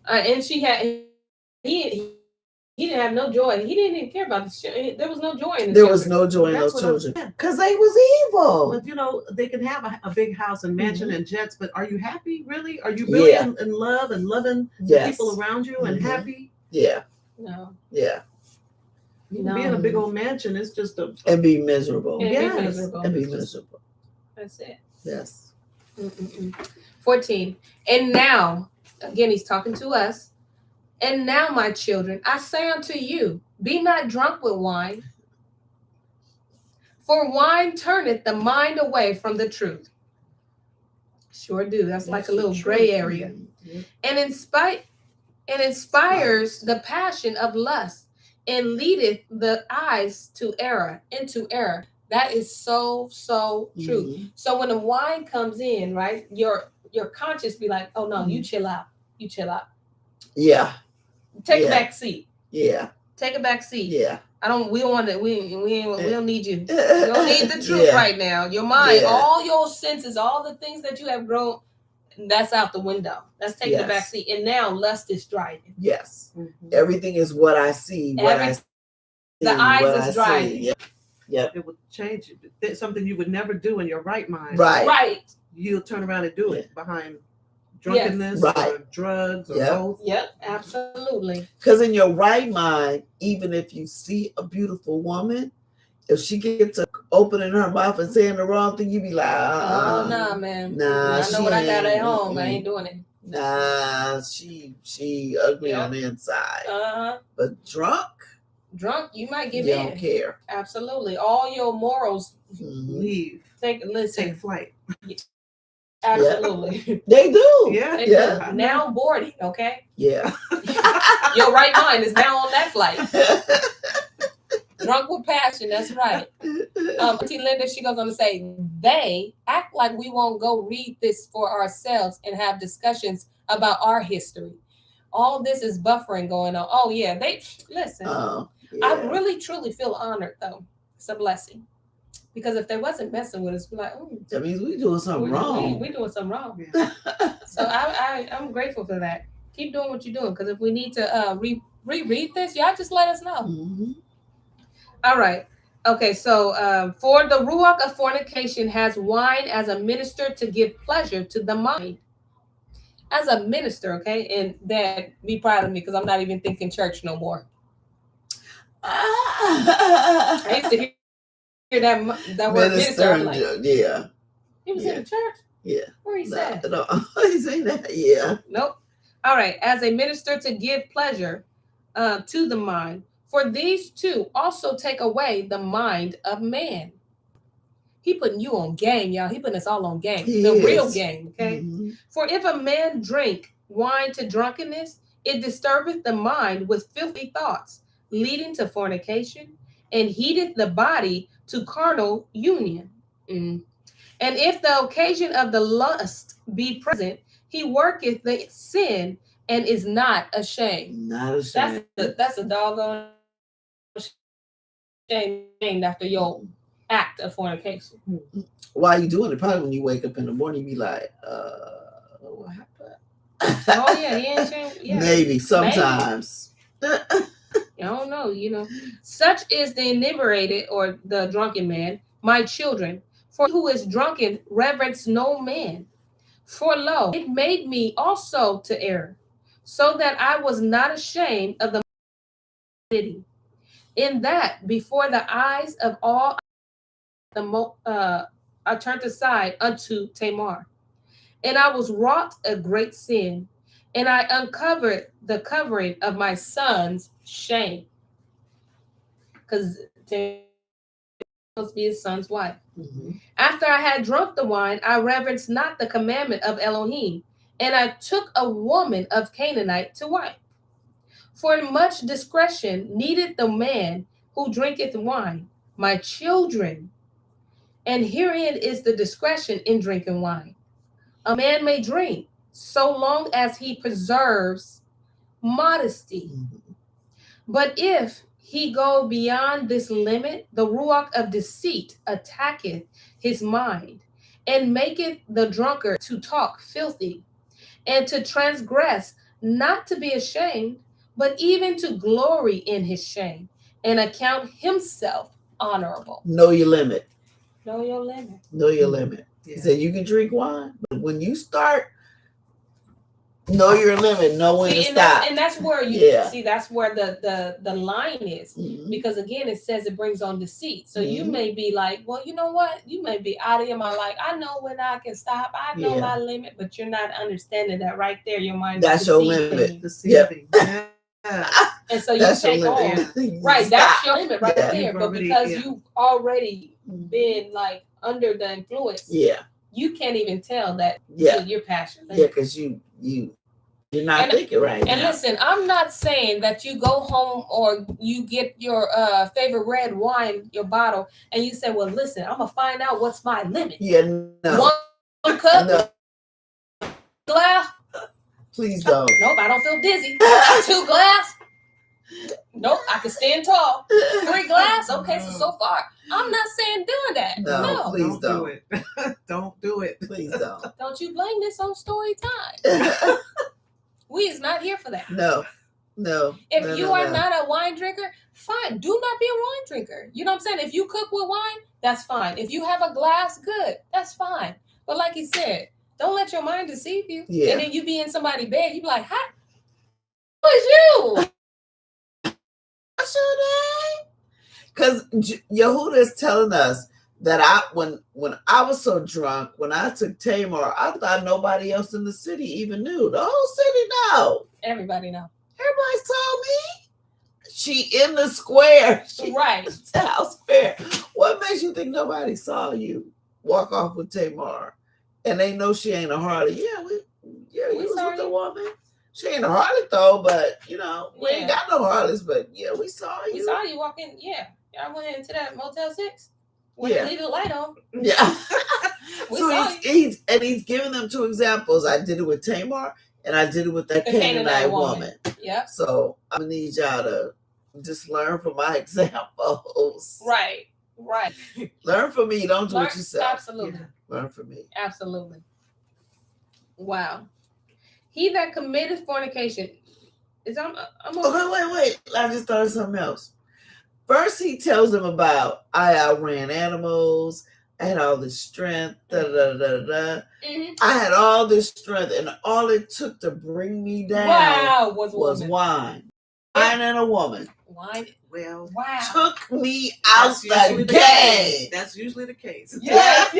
And she had he didn't have no joy. He didn't even care about the shit. There was no joy in the There was children. no joy in That's those what I'm children saying. because they was evil. But you know, they can have a big house and mansion Mhm. and jets, but are you happy really? Are you really Yeah. in love and loving Yes. the people around you and Mhm. happy? Yeah. No. Yeah. You can be in a big old mansion. It's just a And be miserable. And Yes. be miserable. And be miserable. That's it. Yes. 14. And now, again, he's talking to us. And now, my children, I say unto you, be not drunk with wine, for wine turneth the mind away from the truth. Sure do. That's like a little gray area. Mhm. And inspires the passion of lust, and leadeth the eyes into error. That is so true. Mhm. So when the wine comes in, right, your conscience be like, oh no, you chill out. You chill out. Yeah. Take Yeah. a back seat. Yeah. Take a back seat. Yeah. We don't want that. We don't need you. You You don't need the truth right now. Your mind, Yeah. all your senses, all the things that you have grown, that's out the window. That's taking the Yes. back seat. And now lust is driving. Yes. Everything is what I see. The eyes is driving. Yep. Yep. it would change you. It's something you would never do in your right mind. Right. Right. You'll turn around and do it behind drunkenness Right. or drugs or Yep. both. Yep. Absolutely. Because in your right mind, even if you see a beautiful woman, if she gets to opening her mouth and saying the wrong thing, you be like, Oh nah, man. Nah, I know what I got at ain't- home. I ain't doing it. Nah, she ugly Yeah. on the inside. Uh-huh. But drunk, Drunk, you might give you in. don't care. Absolutely. All your morals Mhm. Leave. take Flight. Absolutely. They do. Yeah. They Yeah. do. Now boarding, okay? Yeah. Your right mind is now on that flight. Drunk with passion, that's right. Auntie Linda, she goes on to say, they act like we won't go read this for ourselves and have discussions about our history. All this is buffering going on. Oh yeah, they listen. Yeah. I really truly feel honored though. It's a blessing. Because if they wasn't messing with us, we're like, oh, That means we doing something wrong. we doing something wrong. Yeah. So I'm grateful for that. Keep doing what you're doing, because if we need to reread this, y'all just let us know. Mhm. All right. Okay, so for the ruach of fornication has wine as a minister to give pleasure to the mind. As a minister, okay? And Dad, be proud of me because I'm not even thinking church no more. I used to hear that word minister. I'm like, yeah. he was Yeah. in the church? Yeah. Where he said? No, he's saying that. Yeah. Nope. All right. As a minister to give pleasure to the mind. For these two also take away the mind of man. He putting you on game, y'all. He putting us all on game. He The is. real game, okay? Mhm. For if a man drink wine to drunkenness, it disturbeth the mind with filthy thoughts, leading to fornication, and heateth the body to carnal union. And if the occasion of the lust be present, he worketh the sin and is not ashamed. Not ashamed. That's a doggone shame after your act of fornication. Why you doing it? Probably when you wake up in the morning, you be like, what happened? Oh yeah, he ain't ashamed. Yeah. Maybe sometimes. I don't know, Such is the inebriated or the drunken man, my children. For who is drunken reverence no man. For lo, it made me also to err, so that I was not ashamed of the city. In that, before the eyes of all, I turned aside unto Tamar, and I was wrought a great sin, and I uncovered the covering of my son's shame. Because Tamar was supposed to be his son's wife. After I had drunk the wine, I reverenced not the commandment of Elohim, and I took a woman of Canaanite to wife. For much discretion needed the man who drinketh wine, my children. And herein is the discretion in drinking wine. A man may drink so long as he preserves modesty. But if he go beyond this limit, the ruach of deceit attacketh his mind, and maketh the drunkard to talk filthy, and to transgress, not to be ashamed, but even to glory in his shame, and account himself honorable. Know your limit. Know your limit. Know your limit. Yeah. He said you can drink wine, but when you start, know your limit. Know when to stop. And that's where you see. That's where the line is. Because again, it says it brings on deceit. So you may be like, well, you know what? You may be out of your mind. Like, I know when I can stop. I know my limit, but you're not understanding that right there. Your mind. That's your limit. Deceiving. Yep. And so you take on. Right. That's your limit right there. But because you've already been like under the influence. Yeah. You can't even tell that you're passionate. Yeah, because you're not thinking right. And now. Listen, I'm not saying that you go home or you get your favorite red wine, your bottle, and you say, well, listen, I'm going to find out what's my limit. Yeah, no. One cup? No. Glass? Please don't. Nope, I don't feel dizzy. 2 glass? Nope, I can stand tall. 3 glass? Okay, so far. I'm not saying doing that. No, please don't. Do it. Don't do it. Please don't. Don't you blame this on story time. We is not here for that. No. If you are not a wine drinker, fine. Do not be a wine drinker. You know what I'm saying? If you cook with wine, that's fine. If you have a glass, good. That's fine. But like he said, don't let your mind deceive you. Yeah. And then you be in somebody's bed, you be like, "Hi, who is you?" What's your name? Because Yahuda is telling us that when I was so drunk, when I took Tamar, I thought nobody else in the city even knew. The whole city know. Everybody know. Everybody saw me. She in the square. Right. House fair. What makes you think nobody saw you walk off with Tamar? And they know she ain't a harlot. We was with the woman. She ain't a harlot though, but we ain't got no harlots, but we saw you. We saw you walking, I went into that Motel 6. Leave the light on. Yeah. So he's giving them 2 examples. I did it with Tamar and I did it with that Canaanite woman. Yeah. So I'm gonna need y'all to just learn from my examples. Right. Learn from me. Don't do it yourself. Absolutely. Learn from me. Absolutely. Wow. He that committed fornication is Okay, wait. I just thought of something else. First, he tells them about I outran animals. I had all this strength. I had all this strength, and all it took to bring me down was wine. Wine and a woman. Wine. Well, took me out the game. That's usually the case. Yes.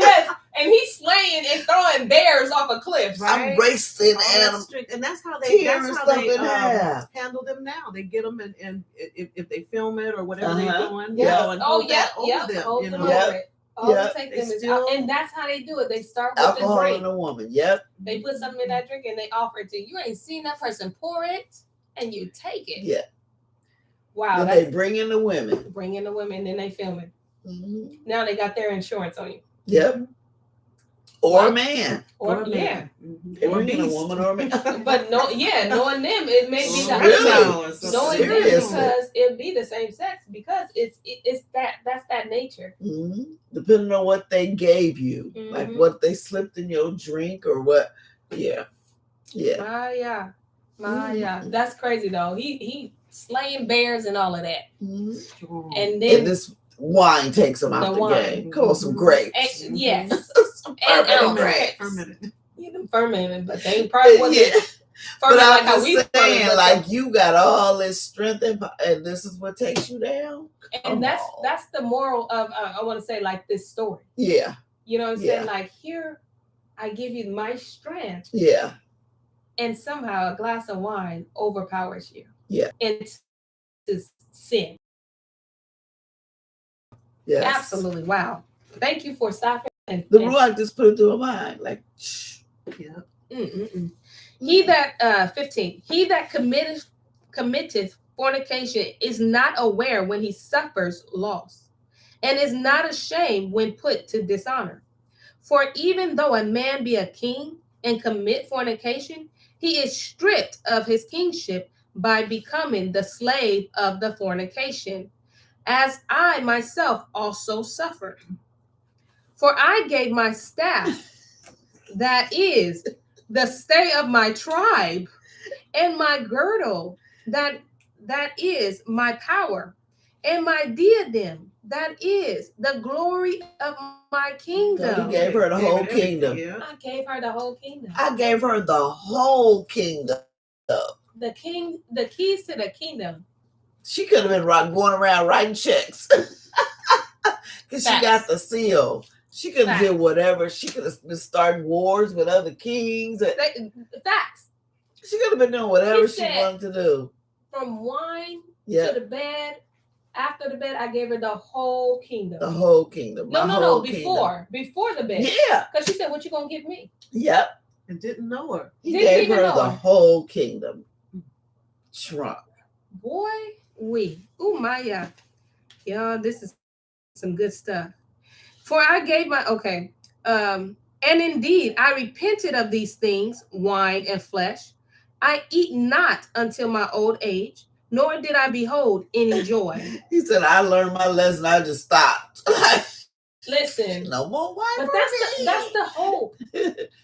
And he's slaying and throwing bears off a cliff. Right? I'm racing animals. And that's how they handle them now. They get them and if they film it or whatever they're doing, and hold them. Hold them over it. Take them and that's how they do it. They start with alcohol the drink. And a woman. Yep. They put something in that drink and they offer it to you. You ain't seen that person pour it and you take it. Yeah. Wow. Then they bring in the women. Then they film it. Now they got their insurance on you. Yep. Or a man. Or a man. They bring in a woman or a man. But knowing them, it may be the really? Knowing them because it'd be the same sex because that's that nature. Depending on what they gave you, like what they slipped in your drink or what. Yeah. That's crazy though. He slaying bears and all of that. And then and this wine takes them out the game. Come on, some grapes. Yes. and grapes. Fermented, but they probably wasn't. But I'm like just saying, like you got all this strength and this is what takes you down. And that's the moral of I want to say like this story. Yeah. You know what I'm saying? Like here, I give you my strength. Yeah. and somehow a glass of wine overpowers you. Yeah. Into sin. Yes. Absolutely. Wow. Thank you for stopping. The Ruach just put it through my mind. Like, shh. Yeah. He that 15. He that committeth fornication is not aware when he suffers loss, and is not ashamed when put to dishonor. For even though a man be a king and commit fornication, he is stripped of his kingship by becoming the slave of the fornication, as I myself also suffered. For I gave my staff, that is the stay of my tribe, and my girdle, that is my power, and my diadem, that is the glory of my kingdom. He gave her the whole kingdom. Yeah. I gave her the whole kingdom. I gave her the whole kingdom. The keys to the kingdom. She could have been going around writing checks. Because she got the seal. She could have did whatever. She could have been starting wars with other kings. Facts. She could have been doing whatever she wanted to do. From wine to the bed. After the bed, I gave her the whole kingdom. The whole kingdom. No. Before the bed. Yeah. Because she said, "What you gonna give me?" Yep. And didn't know her. He gave her the whole kingdom. Shrunk. Boy, ooh, Maya. Y'all, this is some good stuff. For I gave my and indeed I repented of these things, wine and flesh. I eat not until my old age, nor did I behold any joy. He said, I learned my lesson, I just stopped. Listen. No more wine. But that's the hope.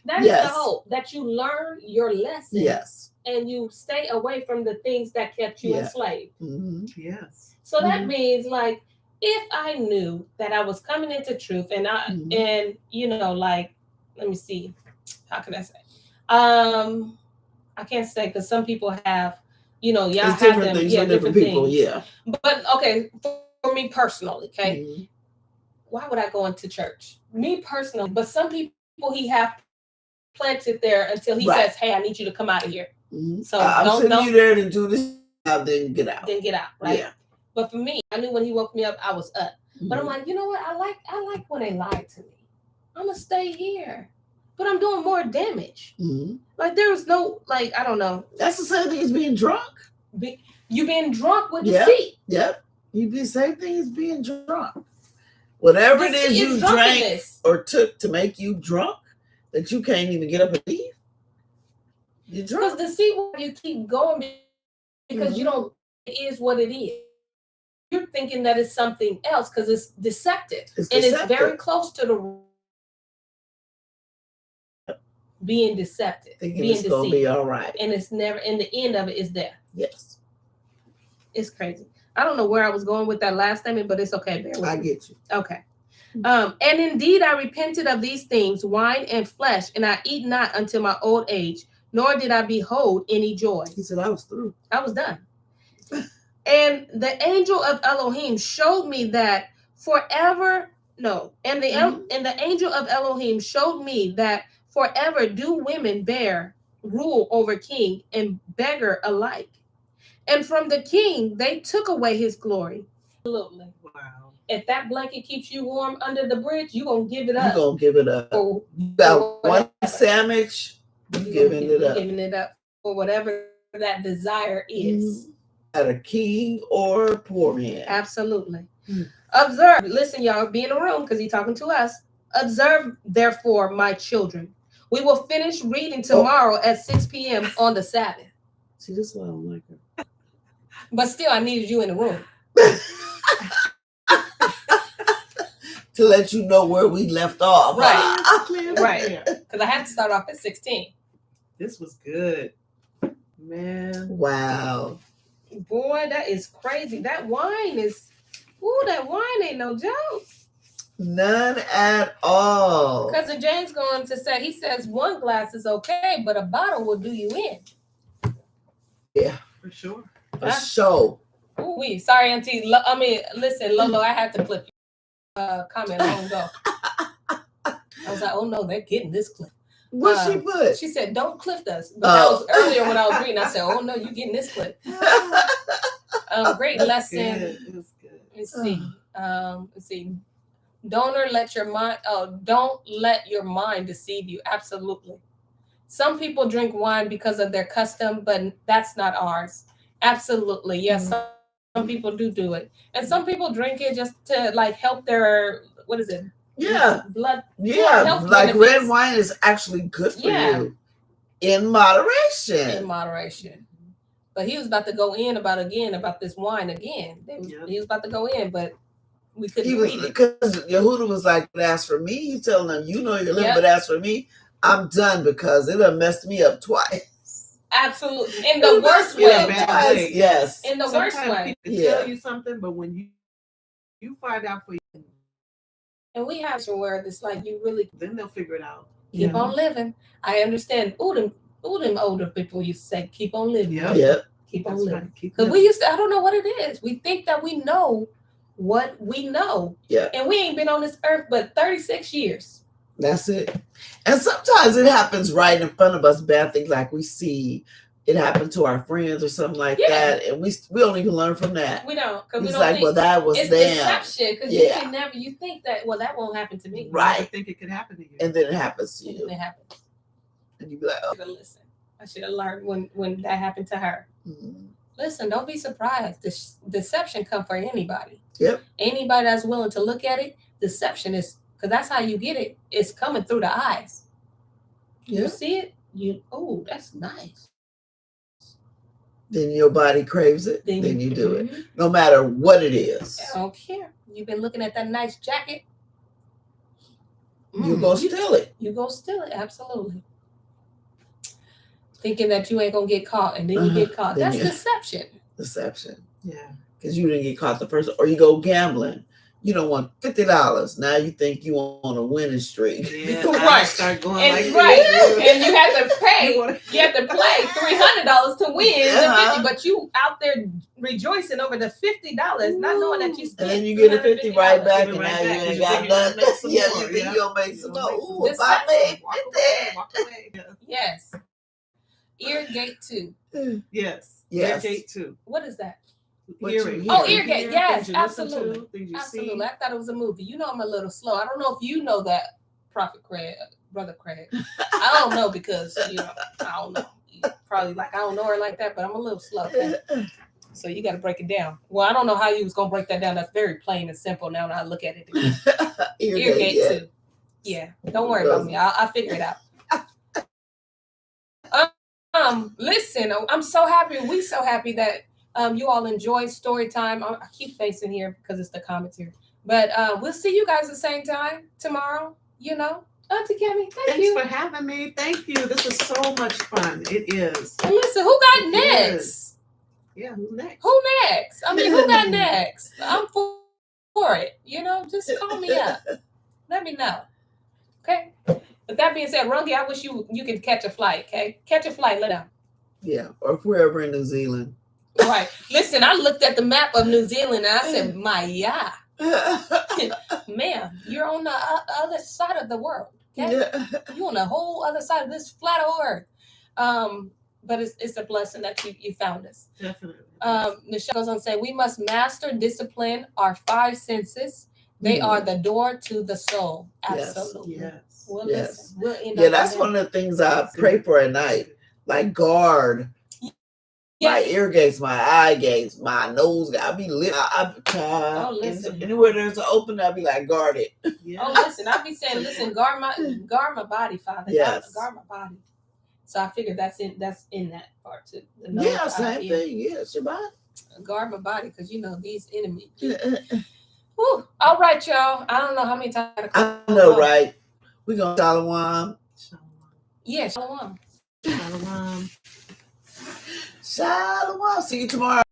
That is the hope, that you learn your lesson. Yes. And you stay away from the things that kept you enslaved. Mm-hmm. Yes. So that means, like, if I knew that I was coming into truth, and and you know, like, let me see, how can I say? I can't say, because some people have, you know, y'all have them, different people, yeah. But okay, for me personally, okay, why would I go into church? Me personally, but some people he have planted there until he says, "Hey, I need you to come out of here." So I'm sending you there to do this. Then get out. Right? Yeah. But for me, I knew when he woke me up, I was up. But I'm like, you know what? I like when they lied to me. I'm gonna stay here, but I'm doing more damage. Like, there's no, like, I don't know. That's the same thing as being drunk. You being drunk with deceit. Yep. You do the same thing as being drunk. Whatever it is you drank or took to make you drunk, that you can't even get up and leave. You're drunk. Because deceit, you keep going because you don't. It is what it is. You're thinking that it's something else because it's deceptive. It's very close to the being deceptive, thinking it's gonna be all right, and it's never. And the end of it is there. Yes, it's crazy. I don't know where I was going with that last statement, but it's okay. I get you. Okay. And indeed, I repented of these things, wine and flesh, and I eat not until my old age, nor did I behold any joy. He said, I was through. I was done. And the angel of Elohim showed me that and the angel of Elohim showed me that forever do women bear rule over king and beggar alike. And from the king, they took away his glory. Absolutely. Wow. If that blanket keeps you warm under the bridge, you're going to give it up. You're going to give it up. You got one sandwich, you're giving it up. Giving it up for whatever that desire is. At a king or a poor man. Absolutely. Observe. Listen, y'all, be in the room because he's talking to us. Observe, therefore, my children. We will finish reading tomorrow at 6 p.m. on the Sabbath. See, this is why I don't like her. But still, I needed you in the room. To let you know where we left off. Right. Right. Because I had to start off at 16. This was good. Man. Wow. Boy, that is crazy. That wine ain't no joke. None at all. Cousin James going to say, he says one glass is okay, but a bottle will do you in. Yeah. For sure. For sure. Ooh, sorry, Auntie. Listen, Lolo, I had to clip your comment long ago. I was like, oh no, they're getting this clip. What she put? She said, "Don't cliff us." But that was earlier when I was reading. I said, "Oh no, you getting this clip." Great lesson. Good. It was good. Let's see. Don't let your mind deceive you. Absolutely. Some people drink wine because of their custom, but that's not ours. Absolutely. Yes, some people do it. And some people drink it just to like help their, what is it? Yeah. Blood. Yeah. Like red wine is actually good for you in moderation. In moderation. But he was about to go in about this wine again. He was about to go in, but we couldn't read it. Because Yahuda was like, but as for me, he's telling them, you know your limit, but as for me, I'm done because it done messed me up twice. Absolutely. In the worst way. Yes. In the worst way. People tell you something, but when you find out for you. And we have some where it's like you really, then they'll figure it out. Keep on living. I understand. Them older people used to say, keep on living. Yep. Keep on living. Because we used to, I don't know what it is. We think that we know what we know. Yeah. And we ain't been on this earth but 36 years. That's it. And sometimes it happens right in front of us, bad things like we see it happen to our friends or something like that. And we don't even learn from that. We don't. Because we it's don't like, think, well, that was it's them. deception. Because you think that, well, that won't happen to me. Right. You think it could happen to you. And then it happens to you. And it happens. And you be like, oh. Listen. I should have learned when that happened to her. Mm-hmm. Listen, don't be surprised. This deception come for anybody. Yep. Anybody that's willing to look at it, deception is, because that's how you get it. It's coming through the eyes. You see it? Oh, that's nice. Then your body craves it. Then you do it. No matter what it is. I don't care. You've been looking at that nice jacket. You go steal it. You go steal it. Absolutely. Thinking that you ain't going to get caught, and then you get caught. That's deception. Deception. Yeah. Because you didn't get caught the first, or you go gambling. You don't want $50. Now you think you on a winning streak. Yeah, right. Start going and you have to pay. You have to play $300 to win the 50, but you out there rejoicing over the $50, not knowing that you spent. And then you get a 50 right back, and now you ain't got nothing. Yeah, you think you'll make some more. Ooh, if I made 50. Yes. Ear gate 2. Yes. Ear gate 2. What is that? Hearing. Oh, ear gate. Yes, absolutely. Absolutely. I thought it was a movie. You know, I'm a little slow. I don't know if you know that, Prophet Craig, Brother Craig. I don't know because, I don't know. Probably like, I don't know her like that, but I'm a little slow. Okay? So you got to break it down. Well, I don't know how you was going to break that down. That's very plain and simple now when I look at it again. Ear gate 2. Yeah. Don't worry about me. I'll figure it out. Listen, I'm so happy. We so happy that you all enjoy story time. I keep facing here because it's the comments here. But we'll see you guys the same time tomorrow. Auntie Kemi, thanks for having me. Thank you. This is so much fun. It is. And listen, who got next? Yeah, who's next? Who next? I mean, who got next? I'm for it. Just call me up. Let me know. Okay. With that being said, Rungi, I wish you could catch a flight. Okay, catch a flight. Let out. Yeah, or if we're ever in New Zealand. Right. Listen, I looked at the map of New Zealand and I said, "Maya, ma'am, you're on the other side of the world. Okay, you're on the whole other side of this flat earth." But it's a blessing that you found us. Definitely. Michelle goes on to say, we must master discipline our 5 senses. They are the door to the soul. Absolutely. Yes. Well, listen, we'll end up that's one of the things I pray for at night. Like guard my ear gates, my eye gates, my nose. I'll be lit. Anywhere there's an open, I'll be like, guard it. Yeah. Oh, listen, I'll be saying, listen, guard my body, Father. Yes. Guard my body. So I figured that's in that part too. Yeah, same thing. Yeah, it's your body. Guard my body because these enemies. Whew. All right, y'all. I don't know how many times I know, right? We're gonna Shalom. Yeah, Shalom. Shalom. Shalom. See you tomorrow.